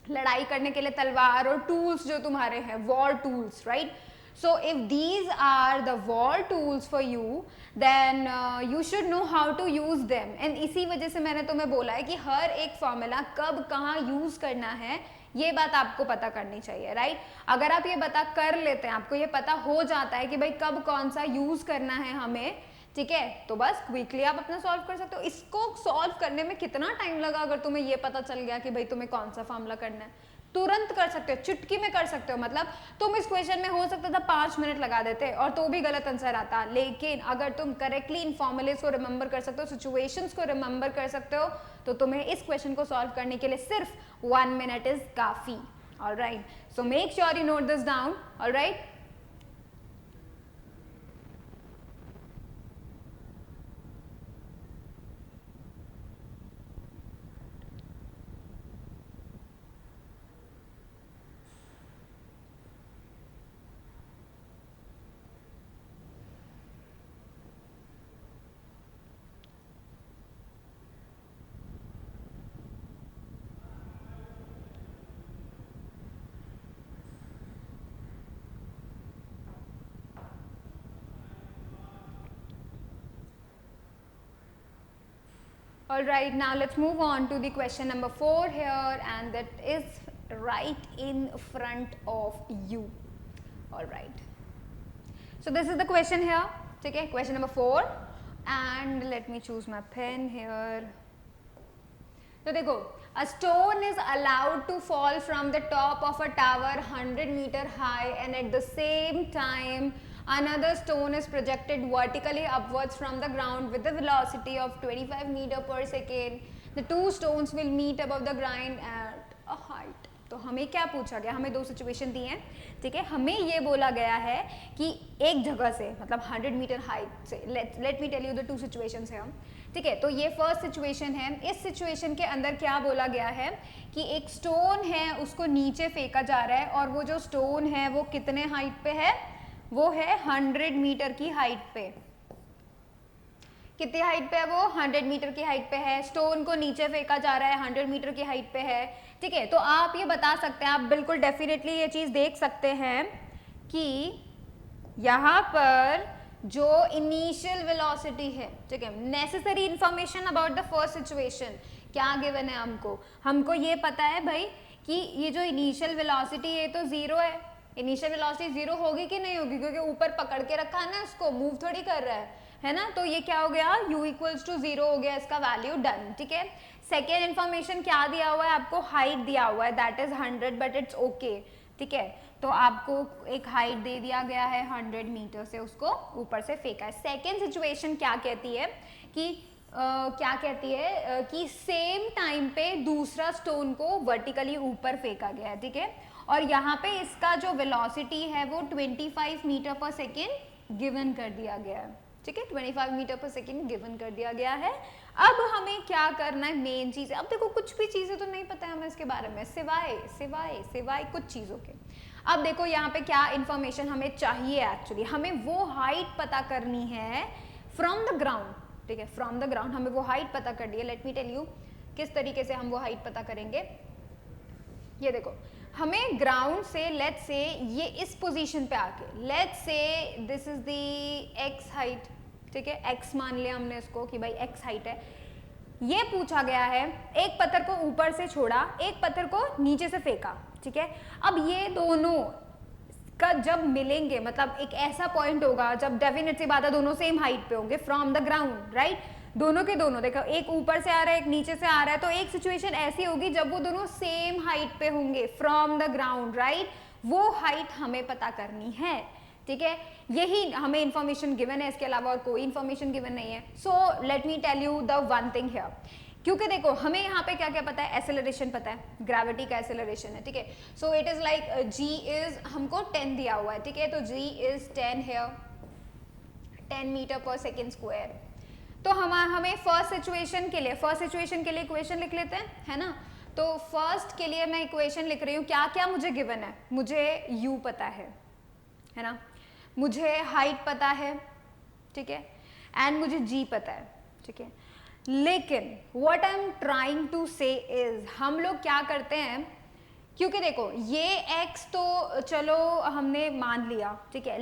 लड़ाई करने के लिए तलवार और टूल्स जो तुम्हारे हैं, war tools, right. So if these are the war tools for you then you should know how to use them. And इसी वजह से मैंने तुम्हें बोला है कि हर एक फॉर्मूला कब कहाँ यूज करना है ये बात आपको पता करनी चाहिए, राइट. अगर आप ये पता कर लेते हैं, आपको ये पता हो जाता है कि भाई कब कौन सा यूज करना है हमें, ठीक है, तो बस क्विकली आप अपना सॉल्व कर सकते हो. इसको सॉल्व करने में कितना टाइम लगा अगर तुम्हें ये पता चल गया कि भाई तुम्हें कौन सा फॉर्मूला करना है, तुरंत कर सकते हो, चुटकी में कर सकते हो. मतलब तुम इस क्वेश्चन में हो सकता था 5 मिनट लगा देते और तो भी गलत आंसर आता, लेकिन अगर तुम करेक्टली इन फॉर्मूलेस को रिमेंबर कर सकते हो, सिचुएशंस को रिमेंबर कर सकते हो, तो तुम्हें इस क्वेश्चन को सॉल्व करने के लिए सिर्फ 1 मिनट इज काफी. Alright, so make sure you note this down. Alright, Alright, now let's move on to the question number 4 here, and that is right in front of you. Alright, so this is the question here. Okay, question number 4, and let me choose my pen here. So देखो, a stone is allowed to fall from the top of a tower 100 meter high, and at the same time another stone is projected vertically upwards from the ground with a velocity of 25 meter per second. The two stones will meet above the ground at a height. तो हमें क्या पूछा गया, हमें 2 सिचुएशन दी हैं. ठीक है, हमें ये बोला गया है कि एक जगह से मतलब 100 मीटर हाइट से, let me tell you the 2 situations है. ठीक है, तो ये फर्स्ट सिचुएशन है. इस सिचुएशन के अंदर क्या बोला गया है कि एक स्टोन है, उसको नीचे फेंका जा रहा है और वो जो स्टोन है वो कितने हाइट पे है, वो है 100 मीटर की हाइट पे. कितनी हाइट पे है वो, 100 मीटर की हाइट पे है. स्टोन को नीचे फेंका जा रहा है, 100 मीटर की हाइट पे है. ठीक है, तो आप ये बता सकते हैं, आप बिल्कुल डेफिनेटली ये चीज देख सकते हैं कि यहाँ पर जो इनिशियल वेलोसिटी है, ठीक है, necessary information about the first situation क्या गिवन है हमको ये पता है भाई कि ये जो इनिशियल वेलोसिटी है तो 0 है. इनिशियल वेलोसिटी 0 होगी कि नहीं होगी, क्योंकि ऊपर पकड़ के रखा है ना, इसको मूव थोड़ी कर रहा है ना. तो ये क्या हो गया, u इक्वल्स टू 0 हो गया, इसका वैल्यू डन. ठीक है, सेकेंड इन्फॉर्मेशन क्या दिया हुआ है आपको, हाइट दिया हुआ है, that is 100 but it's okay. ठीक है, तो आपको एक हाइट दे दिया गया है 100 मीटर से, उसको ऊपर से फेंका है. सेकेंड सिचुएशन क्या कहती है कि कि सेम टाइम पे दूसरा स्टोन को वर्टिकली ऊपर फेंका गया है. ठीक है, और यहाँ पे इसका जो वेलोसिटी है वो 25 मीटर पर सेकेंड गिवन कर दिया गया है. ठीक है, 25 मीटर पर सेकेंड गिवन कर दिया गया है. अब हमें क्या करना है, मेन चीज है. अब देखो कुछ भी चीजें तो नहीं पता है हमें इसके बारे में, सिवाय कुछ चीजों के. अब देखो यहाँ पे क्या इंफॉर्मेशन हमें चाहिए. एक्चुअली हमें वो हाइट पता करनी है फ्रॉम द ग्राउंड. ठीक है, फ्रॉम द ग्राउंड हमें वो हाइट पता करनी है. लेट मी टेल यू किस तरीके से हम वो हाइट पता करेंगे. ये देखो, हमें ग्राउंड से लेट्स से ये इस पोजीशन पे आके let's say this is the x height, ठीक है, एक्स मान लिया हमने इसको कि भाई एक्स हाइट है। ये पूछा गया है, एक पत्थर को ऊपर से छोड़ा, एक पत्थर को नीचे से फेंका, ठीक है। अब ये दोनों का जब मिलेंगे, मतलब एक ऐसा पॉइंट होगा जब डेफिनेट सी बात है दोनों सेम हाइट पे होंगे फ्रॉम द ग्राउंड, राइट। दोनों के दोनों देखो, एक ऊपर से आ रहा है एक नीचे से आ रहा है, तो एक सिचुएशन ऐसी होगी जब वो दोनों सेम हाइट पे होंगे फ्रॉम द ग्राउंड, राइट। वो हाइट हमें पता करनी है, ठीक है। यही हमें इंफॉर्मेशन गिवन है, इसके अलावा और कोई इंफॉर्मेशन गिवन नहीं है। So let me tell you the one thing here, क्योंकि देखो हमें यहाँ पे क्या क्या पता है, एक्सेलरेशन पता है, ग्रेविटी का एक्सेलरेशन है, ठीक है। So it is like g is हमको 10 दिया हुआ है, ठीक है, तो g इज 10 हियर, 10 मीटर पर सेकेंड स्क्वायर। तो हमें फर्स्ट सिचुएशन के लिए इक्वेशन लिख लेते हैं, है ना। तो फर्स्ट के लिए मैं इक्वेशन लिख रही हूँ, क्या क्या मुझे गिवन है, मुझे u पता है ना, मुझे हाइट पता है, ठीक है, एंड मुझे g पता है, ठीक है। लेकिन what I am trying to say is, हम लोग क्या करते हैं, क्योंकि देखो ये x तो चलो हमने मान लिया, ठीक है,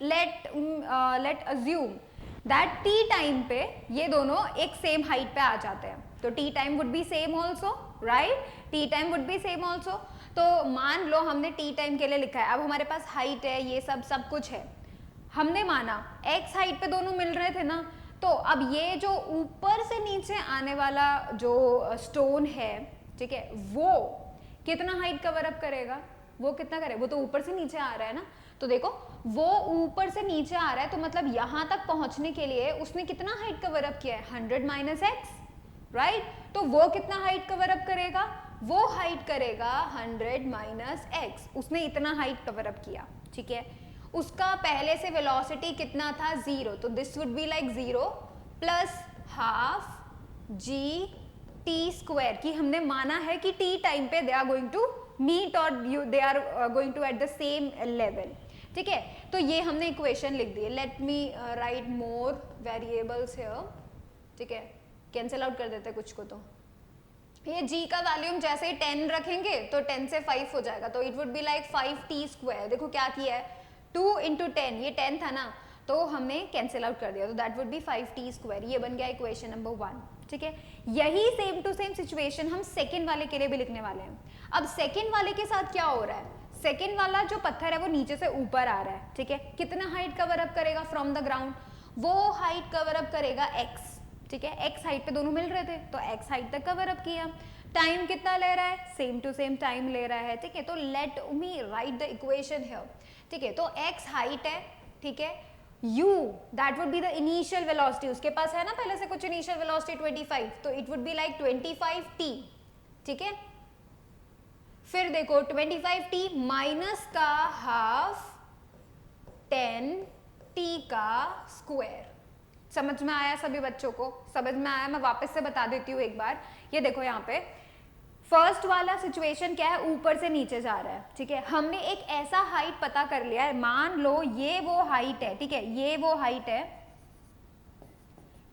late assume that t time पे ये दोनों एक सेम हाइट पे आ जाते हैं, तो t time would be same also, right, t time would be same also. तो मान लो हमने t टाइम के लिए लिखा है, अब हमारे पास हाइट है, ये सब कुछ है, हमने माना x हाइट पे दोनों मिल रहे थे ना, तो अब ये जो ऊपर से नीचे आने वाला जो स्टोन है, ठीक है, वो कितना हाइट कवर अप करेगा, वो कितना करे, वो तो ऊपर से नीचे आ रहा है ना, तो देखो वो ऊपर से नीचे आ रहा है, तो मतलब यहां तक पहुंचने के लिए उसने कितना हाइट कवर अप किया है, 100 माइनस एक्स, राइट। तो वो कितना हाइट कवर अप करेगा, वो हाइट करेगा 100 माइनस एक्स, उसने इतना हाइट कवर अप किया, ठीक है। उसका पहले से वेलोसिटी कितना था, 0, तो this would be like 0 plus half g t square, की हमने माना है कि टी टाइम पे they are going to meet और they are going to at the same level, ठीक है। तो ये हमने इक्वेशन लिख दी है, let me write more variables here, ठीक है, कैंसिल आउट कर देते हैं कुछ को। तो ये g का वैल्यूम जैसे ही 10 रखेंगे तो 10 से 5 हो जाएगा, तो it would be like 5t square. देखो क्या किया है, 2 इंटू 10, ये 10 था ना, तो हमने कैंसिल आउट कर दिया, तो that would B 5t square. ये बन गया इक्वेशन नंबर 1, ठीक है। यही सेम टू सेम सिचुएशन हम सेकंड वाले के लिए भी लिखने वाले हैं। अब सेकंड वाले के साथ क्या हो रहा है, सेकंड वाला जो पत्थर है वो नीचे से ऊपर आ रहा है, ठीक है, कितना हाइट कवर अप करेगा फ्रॉम द ग्राउंड, वो हाइट कवर अप करेगा x, ठीक है, x हाइट पे दोनों मिल रहे थे, तो x हाइट तक कवर अप किया। टाइम कितना ले रहा है, सेम टू सेम टाइम ले रहा है, ठीक है। तो let me right the equation here, ठीक है। तो x हाइट है, ठीक है, u that would be the initial velocity, उसके पास है ना पहले से कुछ इनिशियल वेलोसिटी 25, तो it would be like 25t, ठीक है। फिर देखो 25t माइनस का हाफ 10t का स्क्वायर। समझ में आया सभी बच्चों को, समझ में आया, मैं वापस से बता देती हूँ एक बार। ये देखो यहाँ पे फर्स्ट वाला सिचुएशन क्या है, ऊपर से नीचे जा रहा है, ठीक है। हमने एक ऐसा हाइट पता कर लिया है, मान लो ये वो हाइट है, ठीक है, ये वो हाइट है,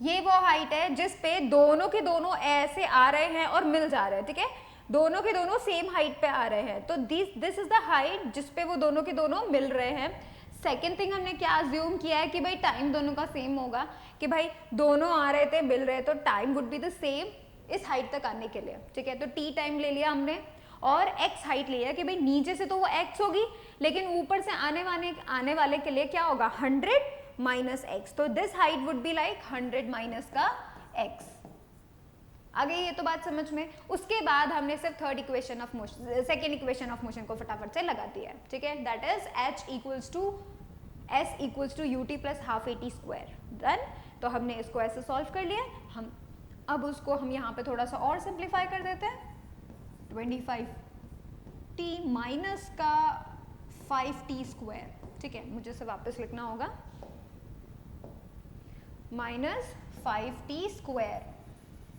ये वो हाइट है जिस पे दोनों के दोनों ऐसे आ रहे हैं और मिल जा रहे हैं, ठीक है, दोनों के दोनों सेम हाइट पे आ रहे हैं, तो दिस इज द हाइट जिस पे वो दोनों के दोनों मिल रहे हैं। सेकेंड थिंग हमने क्या अज्यूम किया है कि भाई टाइम दोनों का सेम होगा, कि भाई दोनों आ रहे थे मिल रहे, तो time would be the same इस हाइट तक आने के लिए, ठीक है। तो t टाइम ले लिया हमने और x हाइट लिया कि भाई नीचे से तो वो x होगी, लेकिन ऊपर से आने वाले के लिए क्या होगा, 100 माइनस एक्स, तो this height would be like 100 minus का x। आ गई ये तो बात समझ में। उसके बाद हमने सिर्फ third equation of motion, second equation of motion को फटाफट से लगा दिया है, ठीक है, that is h equals to s equals to ut plus half at square. Done, तो हमने इसको ऐसे सॉल्व कर लिया। हम अब उसको हम यहाँ पे थोड़ा सा और सिंप्लीफाई कर देते हैं, 25t माइनस का 5t स्क्वायर, ठीक है, मुझे इसे वापस लिखना होगा, माइनस 5t स्क्वायर,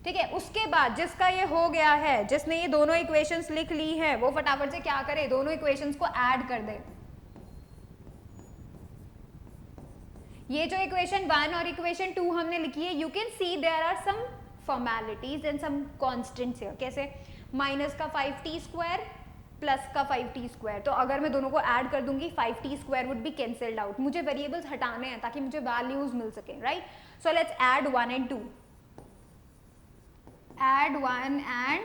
ठीक है। उसके बाद जिसका ये हो गया है, जिसने ये दोनों इक्वेशंस लिख ली है, वो फटाफट से क्या करे, दोनों इक्वेशंस को ऐड कर दे। ये जो इक्वेशन 1 और इक्वेशन 2 हमने लिखी है, you can see there are some formalities and some constants here. कैसे, माइनस का 5t स्क्वायर प्लस का 5t स्क्वायर, तो अगर मैं दोनों को ऐड कर दूंगी 5t square would be cancelled out. मुझे वेरिएबल्स हटाने हैं ताकि मुझे वैल्यूज मिल सके, right. So let's add 1 and 2, add 1 and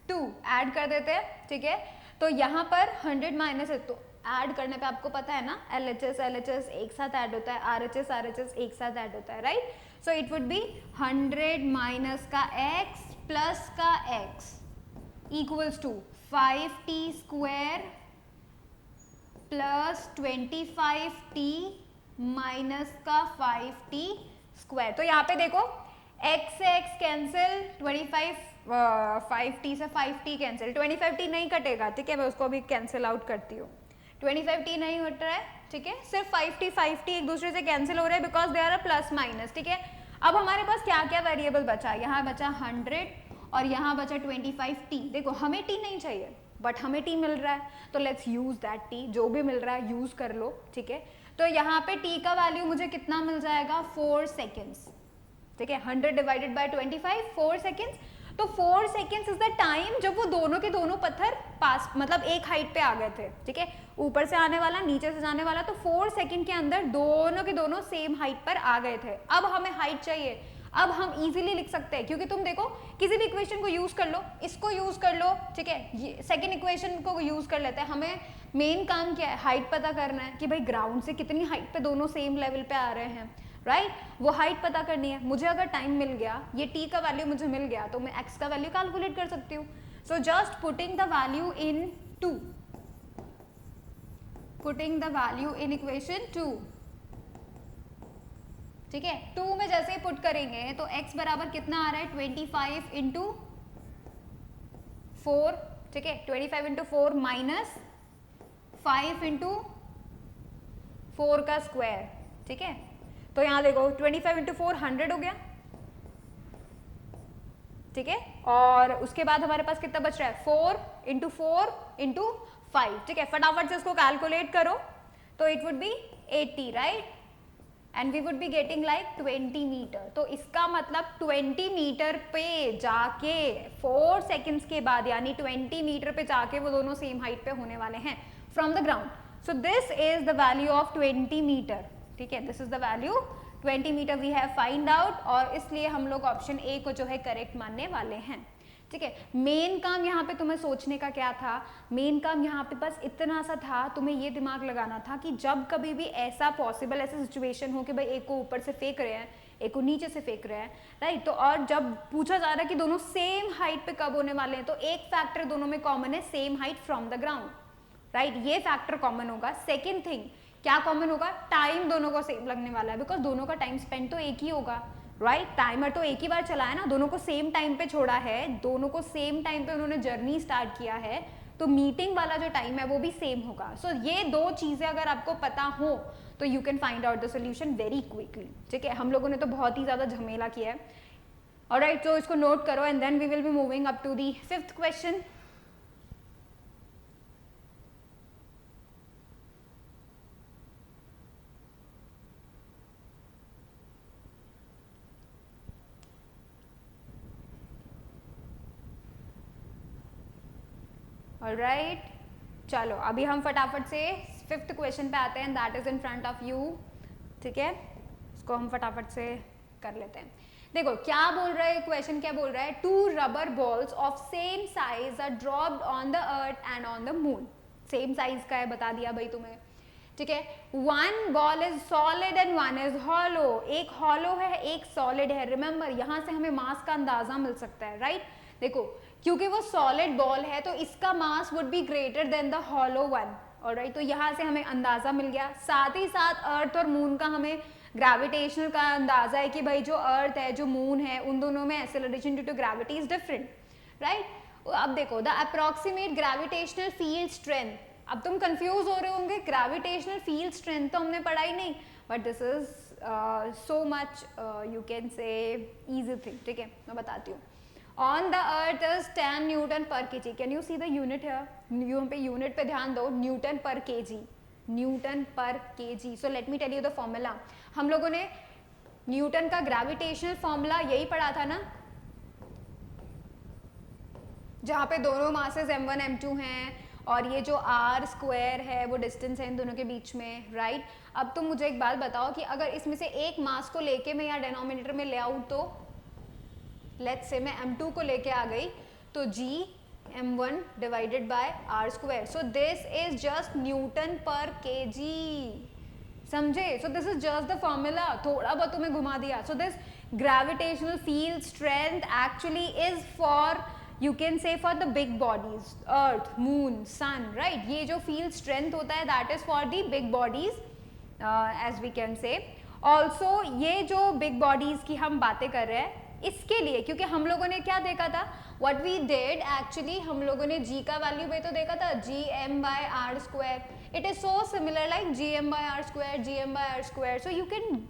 2 add कर देते हैं, ठीक है। तो यहाँ पर 100 माइनस है, तो ऐड करने पे आपको पता है ना LHS LHS एक साथ ऐड होता है, RHS RHS एक साथ ऐड होता है, right. So it would be 100 minus का x प्लस का x equals to 5t square plus 25t minus का 5t स्क्वायर। तो यहाँ पे देखो x से x कैंसिल, 5t से 5t कैंसिल, 25t नहीं कटेगा, ठीक है, मैं उसको अभी कैंसिल आउट करती हूँ। 25t नहीं हट रहा है, ठीक है, सिर्फ 5t एक दूसरे से कैंसिल हो रहे हैं because they are a plus minus, ठीक है। अब हमारे पास क्या क्या वेरिएबल बचा, यहाँ बचा 100 और यहाँ बचा 25t। देखो हमें t नहीं चाहिए बट हमें t मिल रहा है, तो लेट्स यूज दैट t, जो भी मिल रहा है यूज कर लो, ठीक है। तो यहाँ पे t का वैल्यू मुझे कितना मिल जाएगा, 4 सेकेंड्स, ठीक है। 100 डिवाइडेड बाय 25, 4 सेकेंड्स। तो 4 सेकेंड्स इज द टाइम जब वो दोनों के दोनों पत्थर पास मतलब एक हाइट पे आ गए थे, ठीक है, ऊपर से आने वाला नीचे से जाने वाला, तो 4 सेकेंड के अंदर दोनों के दोनों सेम हाइट पर आ गए थे। अब हमें हाइट चाहिए, अब हम इजीली लिख सकते हैं, क्योंकि तुम देखो किसी भी इक्वेशन को यूज कर लो, इसको यूज कर लो, ठीक है, सेकेंड इक्वेशन को यूज कर लेते हैं। हमें मेन काम क्या है, हाइट पता करना है कि भाई ग्राउंड से कितनी हाइट पे दोनों सेम लेवल पे आ रहे हैं, राइट, वो हाइट पता करनी है। मुझे अगर टाइम मिल गया, ये t का वैल्यू मुझे मिल गया, तो मैं x का वैल्यू कैलकुलेट कर सकती हूँ। So just putting the value in 2, putting the value in equation 2, ठीक है। 2 में जैसे ही पुट करेंगे तो x बराबर कितना आ रहा है, 25 इंटू 4, ठीक है, 25 इंटू 4 माइनस 5 इंटू 4 का स्क्वायर, ठीक है। तो यहाँ देखो 25 इंटू 4 100 हो गया, ठीक है, और उसके बाद हमारे पास कितना बच रहा है, 4 इंटू 4 इंटू 5, ठीक है। फटाफट से उसको कैलकुलेट करो, तो it would be 80, right, and we would be getting like 20 metre. तो इसका मतलब 20 मीटर पे जाके 4 सेकेंड्स के बाद, यानी 20 मीटर पे जाके वो दोनों सेम हाइट पे होने वाले हैं from the ground. So this is the value of 20 metre, ठीक है, this is the value 20 metre we have find out, और इसलिए हम लोग ऑप्शन ए को जो है करेक्ट मानने वाले हैं, ठीक है। मेन काम यहाँ पे तुम्हें सोचने का क्या था, मेन काम यहाँ पे बस इतना सा था, तुम्हें ये दिमाग लगाना था कि जब कभी भी ऐसा पॉसिबल ऐसा सिचुएशन हो कि भाई एक को ऊपर से फेंक रहे हैं, एक को नीचे से फेंक रहे हैं, राइट, तो और जब पूछा जा रहा है कि दोनों सेम हाइट पे कब होने वाले हैं, तो एक फैक्टर दोनों में कॉमन है, same height from the ground, right, ये फैक्टर कॉमन होगा। सेकेंड थिंग क्या कॉमन होगा, टाइम दोनों को सेम लगने वाला है, बिकॉज दोनों का टाइम स्पेंड तो एक ही होगा, राइट, टाइमर तो एक ही बार चला है ना, दोनों को सेम टाइम पे छोड़ा है, दोनों को सेम टाइम पे उन्होंने जर्नी स्टार्ट किया है, तो मीटिंग वाला जो टाइम है वो भी सेम होगा। सो ये दो चीजें अगर आपको पता हो तो you can find out the solution very quickly, ठीक है। हम लोगों ने तो बहुत ही ज्यादा झमेला किया है, ऑलराइट, तो इसको नोट करो and then we will be moving up to the 5th question. Alright, चलो अभी हम फटाफट से 5th क्वेश्चन पे आते हैं, that is in front of you, ठीक है, इसको हम फटाफट से कर लेते हैं। देखो क्या बोल रहा है क्वेश्चन, क्या बोल रहा है, 2 rubber balls of same size are dropped on the earth and on the moon. Same size का है, बता दिया भाई तुम्हें, ठीक है। 1 ball is solid and 1 is hollow, एक हॉलो है एक सॉलिड है। रिमेंबर यहाँ से हमें मास का अंदाजा मिल सकता है, राइट, देखो क्योंकि वो सॉलिड बॉल है तो इसका mass would be greater than the hollow one, alright, तो यहाँ से हमें अंदाजा मिल गया। साथ ही साथ अर्थ और मून का हमें ग्रेविटेशनल का अंदाजा है कि भाई जो अर्थ है जो मून है उन दोनों में acceleration due to gravity is different, right. अब देखो the approximate gravitational field strength, अब तुम कंफ्यूज हो रहे होंगे, ग्रेविटेशनल फील्ड स्ट्रेंथ तो हमने पढ़ा ही नहीं, but this is so much you can से इजी थिंग, ठीक है, मैं बताती हूँ। On the earth is 10 Newton per kg. Can you see the unit here? यहाँ पे यूनिट पे ध्यान दो, न्यूटन पर केजी, न्यूटन पर KG. So let me tell you the formula. हम लोगों ने न्यूटन का ग्रेविटेशनल फॉर्मूला यही पढ़ा था ना, जहाँ पे दोनों मासेस m1 m2 हैं और ये जो आर स्क्वायर है वो डिस्टेंस है इन दोनों के बीच में, राइट। अब तुम मुझे एक बात बताओ कि अगर इसमें से एक मास को लेके मैं यहाँ डिनोमिनेटर में ले आऊँ तो लेट्स से मैं m2 को लेके आ गई तो g m1 divided by r square, so this is just newton पर kg, समझे। So this is just the formula, थोड़ा बहुत तुम्हें घुमा दिया। So this gravitational field strength actually is for, you can say for the big bodies, earth, moon, sun, right. ये जो फील्ड स्ट्रेंथ होता है that is for the big bodies as we can say. Also ये जो बिग बॉडीज की हम बातें कर रहे हैं इसके लिए, क्योंकि हम लोगों ने क्या देखा था, व्हाट वी डिड एक्चुअली, हम लोगों ने g का वैल्यू भी तो देखा था, G M by R square. It is so similar like G M by R square, G M by R square. So you can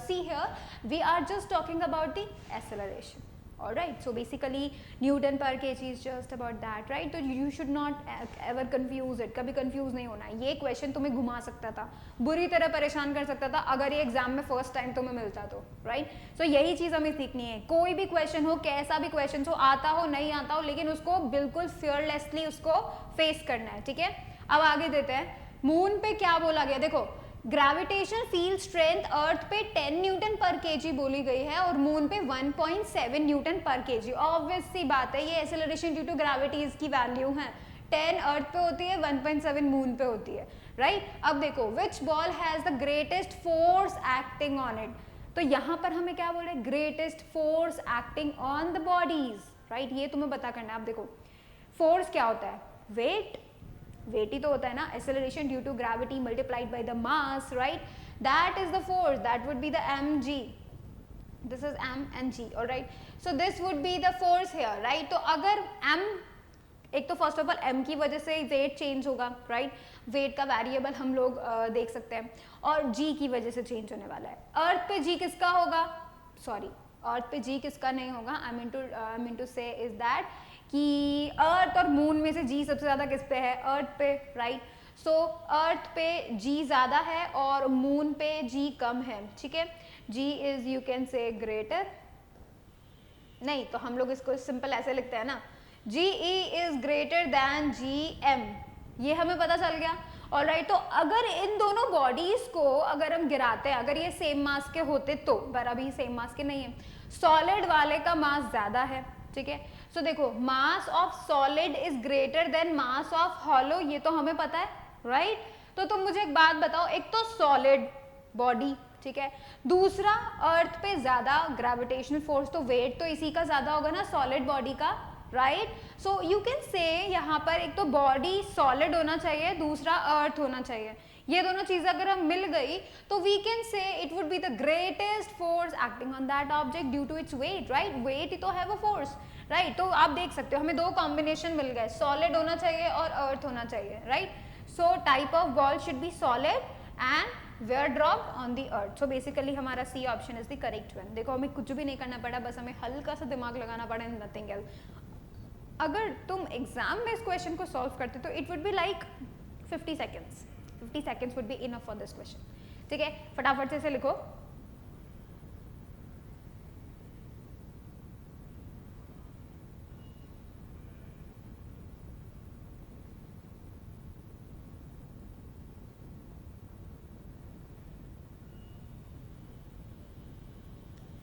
see here we are just talking about the acceleration, alright. So basically newton पर kg is just about that, right. तो you should not ever confuse it, कभी कंफ्यूज नहीं होना। ये क्वेश्चन तुम्हें घुमा सकता था, बुरी तरह परेशान कर सकता था अगर ये एग्जाम में फर्स्ट टाइम तुम्हें मिलता तो, राइट। सो यही चीज हमें सीखनी है। कोई भी क्वेश्चन हो, कैसा भी क्वेश्चन हो, आता हो नहीं आता हो, लेकिन उसको बिल्कुल फियरलेसली उसको फेस करना है, ठीक है। अब आगे देते हैं, मून पे क्या बोला गया, देखो ग्रेविटेशनल फील्ड स्ट्रेंथ अर्थ पे 10 न्यूटन पर केजी बोली गई है और मून पे 1.7 न्यूटन पर केजी। ऑब्वियस सी बात है, ये एक्सेलरेशन ड्यू टू ग्रेविटी इसकी वैल्यू है। 10 अर्थ पे होती है, 1.7 मून पे होती है, राइट। अब देखो which ball has the greatest force acting on it, तो यहाँ पर हमें क्या बोल रहे हैं, greatest force acting on the bodies, right. ये तुम्हें पता करना है। अब देखो फोर्स क्या होता है, वेट, वेट ही तो होता है ना, acceleration due to gravity multiplied by the mass, right. That is the force, that would be the mg, this is m and g, alright. So this would be the force here, right. तो अगर m, एक तो फर्स्ट ऑफ ऑल m की वजह से वेट चेंज होगा, राइट। वेट का वेरिएबल हम लोग देख सकते हैं, और g की वजह से चेंज होने वाला है। अर्थ पे g किसका होगा, सॉरी अर्थ पे g किसका नहीं होगा, I mean to say is that कि अर्थ और मून में से जी सबसे ज्यादा किस पे है, अर्थ पे, राइट। सो अर्थ पे जी ज्यादा है और मून पे जी कम है, ठीक है। G is you can say greater, नहीं तो हम लोग इसको सिंपल ऐसे लिखते हैं ना, g e is greater than g m, ये हमें पता चल गया, ऑलराइट। तो अगर इन दोनों बॉडीज को अगर हम गिराते हैं, अगर ये सेम मास के होते तो, पर अभी सेम मास के नहीं है, सॉलिड वाले का मास ज्यादा है, ठीक है। सो देखो mass of solid is greater then mass of hollow, ये तो हमें पता है, राइट। तो तुम मुझे एक बात बताओ, एक तो सॉलिड बॉडी, ठीक है, दूसरा अर्थ पे ज्यादा ग्रेविटेशनल फोर्स, तो वेट तो इसी का ज्यादा होगा ना, सॉलिड बॉडी का, राइट। सो यू कैन से यहाँ पर एक तो बॉडी सॉलिड होना चाहिए, दूसरा अर्थ होना चाहिए। ये दोनों चीजें अगर हम मिल गई तो we can say it would be the greatest force acting on that object due to its weight, right. Weight ही तो है वो फोर्स, राइट। तो आप देख सकते हो हमें दो कॉम्बिनेशन मिल गए, सॉलिड होना चाहिए और अर्थ होना चाहिए, right. So type of ball should be solid and where drop on the earth. So basically हमारा C option is the correct one. देखो हमें कुछ भी नहीं करना पड़ा, बस हमें हल्का सा दिमाग लगाना पड़ा, नथिंग एल्स। अगर तुम एग्जाम में इस क्वेश्चन को सॉल्व करते तो it would be like 50 seconds, 50 seconds would be enough for this question, ठीक है। फटाफट से लिखो,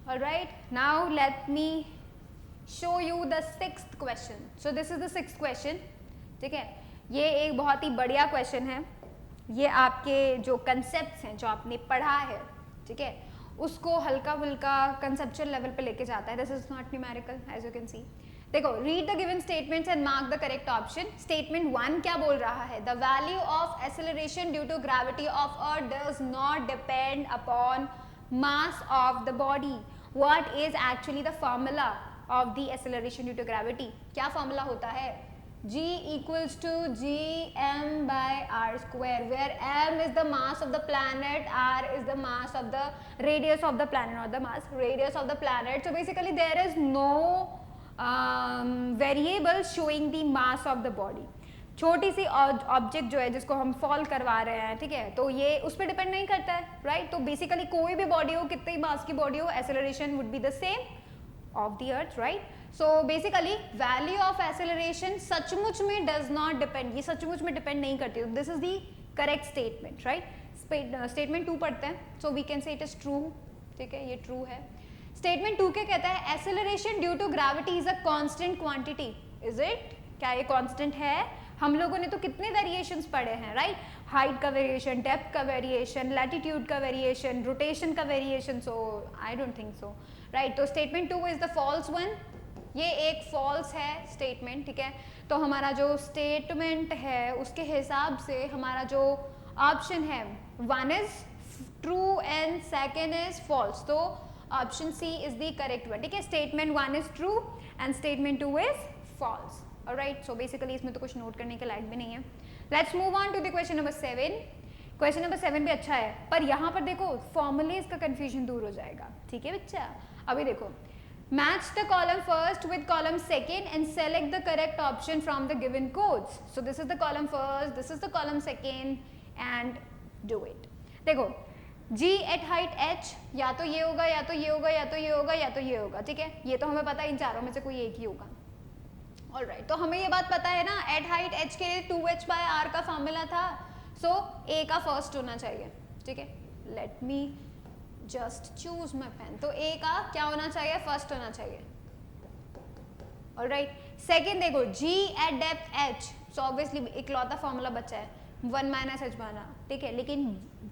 all right, now let me show you the sixth question. So this is the sixth question, ठीक है। ये एक बहुत ही बढ़िया क्वेश्चन है, ये आपके जो कंसेप्ट्स हैं जो आपने पढ़ा है, ठीक है, उसको हल्का फुल्का कंसेप्चुअल लेवल पे लेके जाता है। This is not numerical as you can see. देखो read the given statements and mark the correct option. Statement 1 क्या बोल रहा है, the value of acceleration due to gravity of earth does not depend upon mass of the body. What is actually the formula of the acceleration due to gravity, क्या फॉर्मूला होता है, G equals to gm by r square, where m is the mass of the planet, r is the mass of the radius of the planet, not the mass, radius of the planet. So basically there is no variable showing the mass of the body. छोटी सी ऑब्जेक्ट जो है जिसको हम फॉल करवा रहे हैं, ठीक है, तो ये उस पर डिपेंड नहीं करता है, राइट। तो बेसिकली कोई भी बॉडी हो, कितनी मास की बॉडी हो, acceleration would be the same, of the earth, right. So basically value of acceleration सचमुच में डज नॉट डिपेंड, ये सचमुच में डिपेंड नहीं करती. This is the correct statement, right. Statement 2 पढ़ते हैं. So we can say it is true. ठीक है, ये ट्रू है. स्टेटमेंट 2 क्या कहता है? Acceleration due to gravity is a constant quantity. Is it? क्या ये कांस्टेंट है? हम लोगों ने तो कितने वेरिएशंस पढ़े हैं, राइट. हाइट का वेरिएशन, डेप्थ का वेरिएशन, लैटिट्यूड का वेरिएशन, रोटेशन का variation. So I don't think so, right. तो statement 2 is the false one. ये एक फॉल्स है स्टेटमेंट. ठीक है, तो हमारा जो स्टेटमेंट है उसके हिसाब से हमारा जो ऑप्शन है 1 is true and second is false. तो option C is the correct one. ठीक है, statement 1 is true and statement 2 is false. Alright, so basically इसमें तो कुछ नोट करने के लायक भी नहीं है. Let's move on to the question number 7. Question number 7 भी अच्छा है, पर यहाँ पर देखो फॉर्मूलेज का कंफ्यूजन दूर हो जाएगा. ठीक है बच्चा, अभी देखो. Match the column first with column second and select the correct option from the given codes. So this is the column first, this is the column second and do it. देखो G एट हाइट H या तो ये होगा या तो ये होगा या तो ये होगा या तो ये होगा. ठीक है, ये तो हमें पता है इन चारों में से कोई एक ही होगा. ऑलराइट, तो हमें ये बात पता है ना, एट हाइट H के लिए 2H बाय R का फॉर्मूला था. सो A का फर्स्ट होना चाहिए. ठीक है, let me just choose my pen. तो A का क्या होना चाहिए? फर्स्ट होना चाहिए. ऑलराइट, सेकेंड देखो G at depth H. So obviously इकलौता फॉर्मूला बचा है 1 माइनस H बना. ठीक है, लेकिन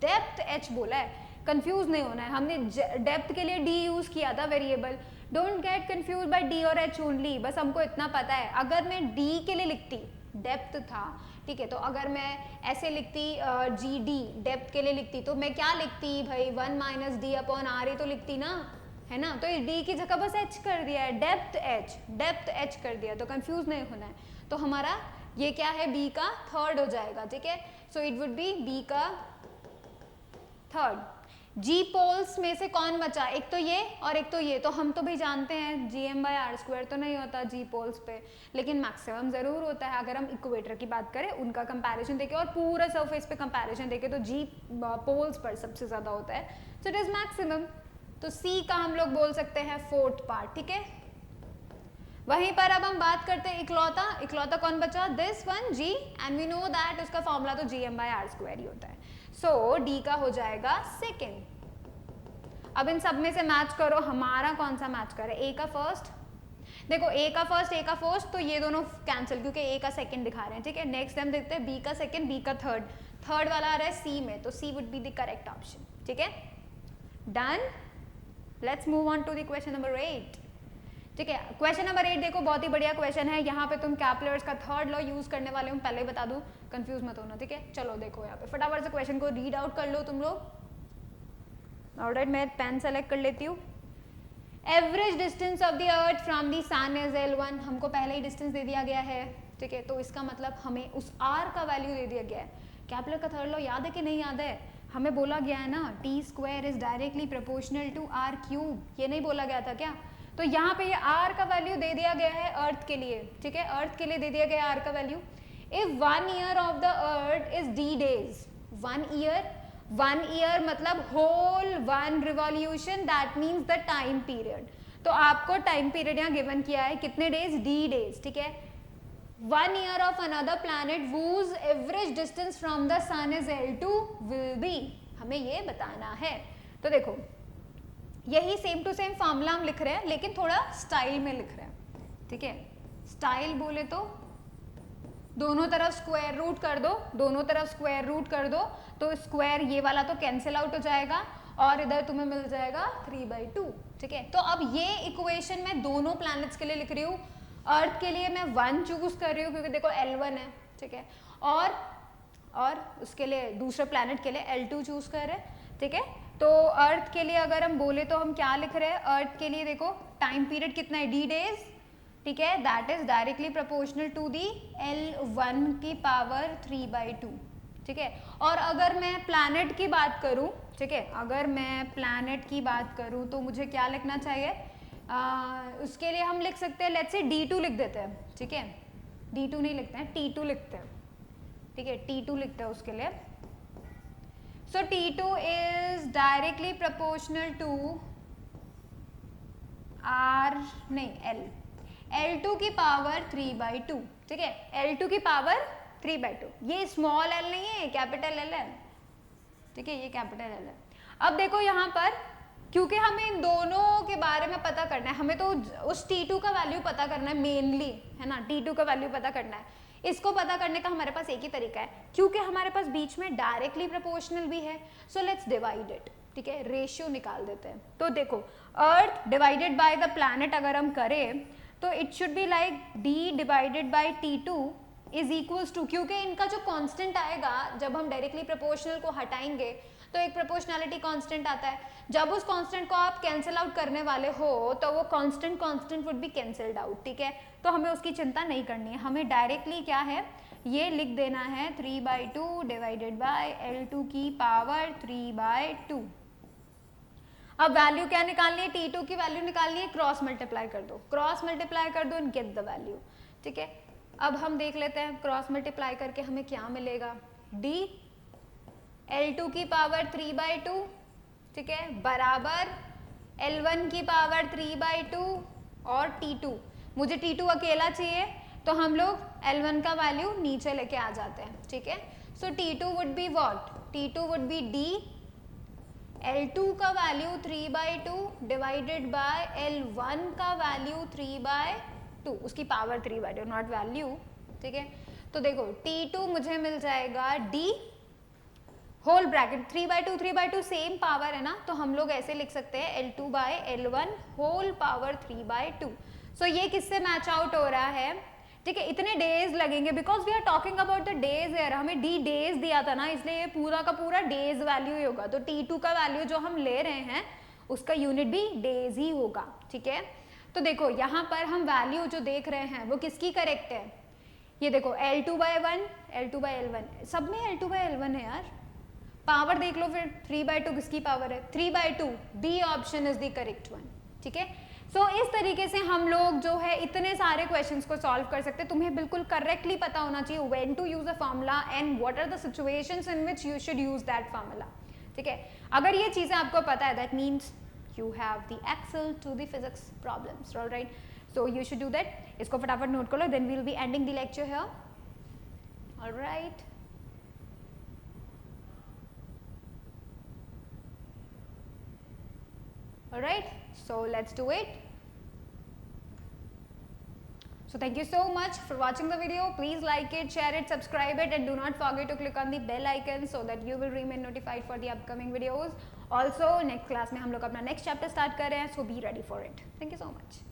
डेप्थ H बोला है, कंफ्यूज नहीं होना है. हमने डेप्थ के लिए D यूज किया था variable. Don't get confuse by D और H ओनली. बस हमको इतना पता है, अगर मैं D के लिए लिखती, डेप्थ था, ठीक है, तो अगर मैं ऐसे लिखती GD डेप्थ के लिए लिखती तो मैं क्या लिखती भाई? 1 माइनस D अपॉन R ही तो लिखती ना, है ना. तो D की जगह बस H कर दिया है, डेप्थ H कर दिया, तो कंफ्यूज नहीं होना है. तो हमारा ये क्या है? B का थर्ड हो जाएगा. ठीक है, so it would B B का थर्ड. G पोल्स में से कौन बचा? एक तो ये और एक तो ये. तो हम तो भी जानते हैं GM/r² तो नहीं होता G पोल्स पे, लेकिन मैक्सिमम जरूर होता है. अगर हम इक्वेटर की बात करें, उनका कंपैरिजन देखें और पूरा सरफेस पे कंपैरिजन देखें तो G पोल्स पर सबसे ज्यादा होता है. So it is maximum. तो C का हम लोग बोल सकते हैं फोर्थ पार्ट. ठीक है, वहीं पर अब हम बात करते हैं इकलौता. इकलौता कौन बचा? This one G, and we know that उसका फॉर्मूला तो GM/r² ही होता है. सो D का हो जाएगा सेकेंड. अब इन सब में से मैच करो, हमारा कौन सा मैच करे? A का फर्स्ट. देखो A का फर्स्ट, A का फर्स्ट, तो ये दोनों कैंसिल क्योंकि A का सेकंड दिखा रहे हैं. ठीक है, नेक्स्ट टाइम देखते हैं B का सेकंड, B का थर्ड. थर्ड वाला आ रहा है C में, तो C would be the correct option. ठीक है, done. Let's move on to the question number 8. ठीक है, क्वेश्चन नंबर 8 देखो, बहुत ही बढ़िया क्वेश्चन है. यहाँ पे तुम कैपलर्स का थर्ड लॉ यूज करने वाले हो, पहले ही बता दूं, कंफ्यूज मत होना. ठीक है, चलो देखो यहाँ पे फटाफट से क्वेश्चन को रीड आउट कर लो तुम लोग. ऑलराइट, मैं पेन सेलेक्ट कर लेती हूँ. Average distance of the earth from the sun is L1. हमको पहले ही डिस्टेंस दे दिया गया है. ठीक है, तो इसका मतलब हमें उस R का वैल्यू दे दिया गया है. कैपलर का थर्ड लॉ याद है कि नहीं याद है? हमें बोला गया है ना, T² is directly proportional to R³. ये नहीं बोला गया था क्या? तो यहाँ पे ये R का वैल्यू दे दिया गया है अर्थ के लिए. ठीक है, अर्थ के लिए दे दिया गया है R का value. If 1 year of the earth is D days, 1 year मतलब whole 1 revolution, that means the time period. तो आपको टाइम पीरियड यहाँ गिवन किया है कितने डेज? D days. ठीक है, 1 year of another planet whose average distance from the sun is L2 will be. हमें ये बताना है. तो देखो यही सेम टू सेम फॉर्मूला हम लिख रहे हैं, लेकिन थोड़ा स्टाइल में लिख रहे हैं. ठीक है, स्टाइल बोले तो दोनों तरफ स्क्वायर रूट कर दो, दोनों तरफ स्क्वायर रूट कर दो, तो स्क्वायर ये वाला तो कैंसिल आउट हो जाएगा और इधर तुम्हें मिल जाएगा 3/2. ठीक है, तो अब ये इक्वेशन मैं दोनों प्लैनेट्स के लिए लिख रही हूँ. अर्थ के लिए मैं 1 चूज कर रही हूँ क्योंकि देखो L1 है. ठीक है, और उसके लिए दूसरे प्लैनेट के लिए L2 चूज कर रहे हैं. ठीक है, तो अर्थ के लिए अगर हम बोले तो हम क्या लिख रहे हैं? अर्थ के लिए देखो टाइम पीरियड कितना है? D days. ठीक है, that is directly proportional to the L1 की पावर 3/2. ठीक है, और अगर मैं प्लैनेट की बात करूं, ठीक है, अगर मैं प्लैनेट की बात करूं तो मुझे क्या लिखना चाहिए? उसके लिए हम लिख सकते हैं, लेट्स से D2 लिख देते हैं. ठीक है, D2 नहीं लिखते हैं, T2 लिखते हैं. ठीक है, T2 लिखते हैं उसके लिए. So T2 is directly proportional to R नहीं एल, L2 की पावर 3/2, ठीक है, L2 की पावर 3/2, ये स्मॉल एल नहीं है, कैपिटल एल है, ठीक है, ये कैपिटल एल है। अब देखो यहाँ पर, क्योंकि हमें इन दोनों के बारे में पता करना है, हमें तो उस T2 का वैल्यू पता करना है मेनली, है ना, T2 का वैल्यू पता करना है। इसको पता करने का हमारे पास एक ही तरीका है, क्योंकि हमारे पास बीच में डायरेक्टली प्रोपोर्शनल भी है, सो लेट्स डिवाइड इट, ठीक है, रेशियो निकाल देते हैं। तो देखो earth divided by the planet अगर हम करें तो it should be like D divided by T2 is equals to, क्योंकि इनका जो कांस्टेंट आएगा जब हम डायरेक्टली प्रोपोर्शनल को हटाएंगे तो एक प्रोपोर्शनैलिटी कांस्टेंट आता है, जब उस कांस्टेंट को आप कैंसिल आउट करने वाले हो तो वो constant would be cancelled out, ठीक है, तो हमें उसकी चिंता नहीं करनी है, हमें डायरेक्टली क्या है ये लिख देना है 3/2 डिवाइडेड बाय L2 की पावर 3/2। अब वैल्यू क्या निकालनी है, T2 की वैल्यू निकालनी है, क्रॉस मल्टीप्लाई कर दो एंड गेट द वैल्यू, ठीक है। अब हम देख लेते हैं क्रॉस मल्टीप्लाई करके हमें क्या मिलेगा, D L2 की पावर 3/2, ठीक है, बराबर L1 की पावर 3/2 और T2, मुझे T2 अकेला चाहिए तो हम लोग L1 का वैल्यू नीचे लेके आ जाते हैं, ठीक है। सो T2 would be what, T2 would be D L2 का वैल्यू 3/2 डिवाइडेड बाय L1 का वैल्यू 3/2, उसकी पावर 3/2 नॉट वैल्यू, ठीक है। तो देखो T2 मुझे मिल जाएगा D whole bracket 3/2 same power है ना, तो हम लोग ऐसे लिख सकते हैं L2/L1 होल पावर 3/2। सो ये किससे मैच आउट हो रहा है, ठीक है, इतने डेज लगेंगे because we are talking about the days यार, हमें D डेज दिया था ना, इसलिए ये पूरा का पूरा डेज वैल्यू ही होगा, तो T2 का वैल्यू जो हम ले रहे हैं उसका यूनिट भी डेज ही होगा, ठीक है। तो देखो यहाँ पर हम वैल्यू जो देख रहे हैं वो किसकी करेक्ट है, ये देखो L2/1 L2/L1, सब में L2/L1 है यार, पावर देख लो फिर 3/2 किसकी पावर है 3/2, D option is the correct one, ठीक है। सो इस तरीके से हम लोग जो है इतने सारे क्वेश्चंस को सॉल्व कर सकते हैं, तुम्हें बिल्कुल करेक्टली पता होना चाहिए when to use a formula and what are the situations in which you should use that formula, ठीक है। अगर ये चीजें आपको पता है that means you have the excel to the physics problems, alright, so you should do that. इसको फटाफट नोट कर लो, then we will be ending the lecture here, alright. Alright, so let's do it. So thank you so much for watching the video. Please like it, share it, subscribe it, and do not forget to click on the bell icon so that you will remain notified for the upcoming videos. Also, next class में हम लोग अपना next chapter start कर रहे हैं, so be ready for it. Thank you so much.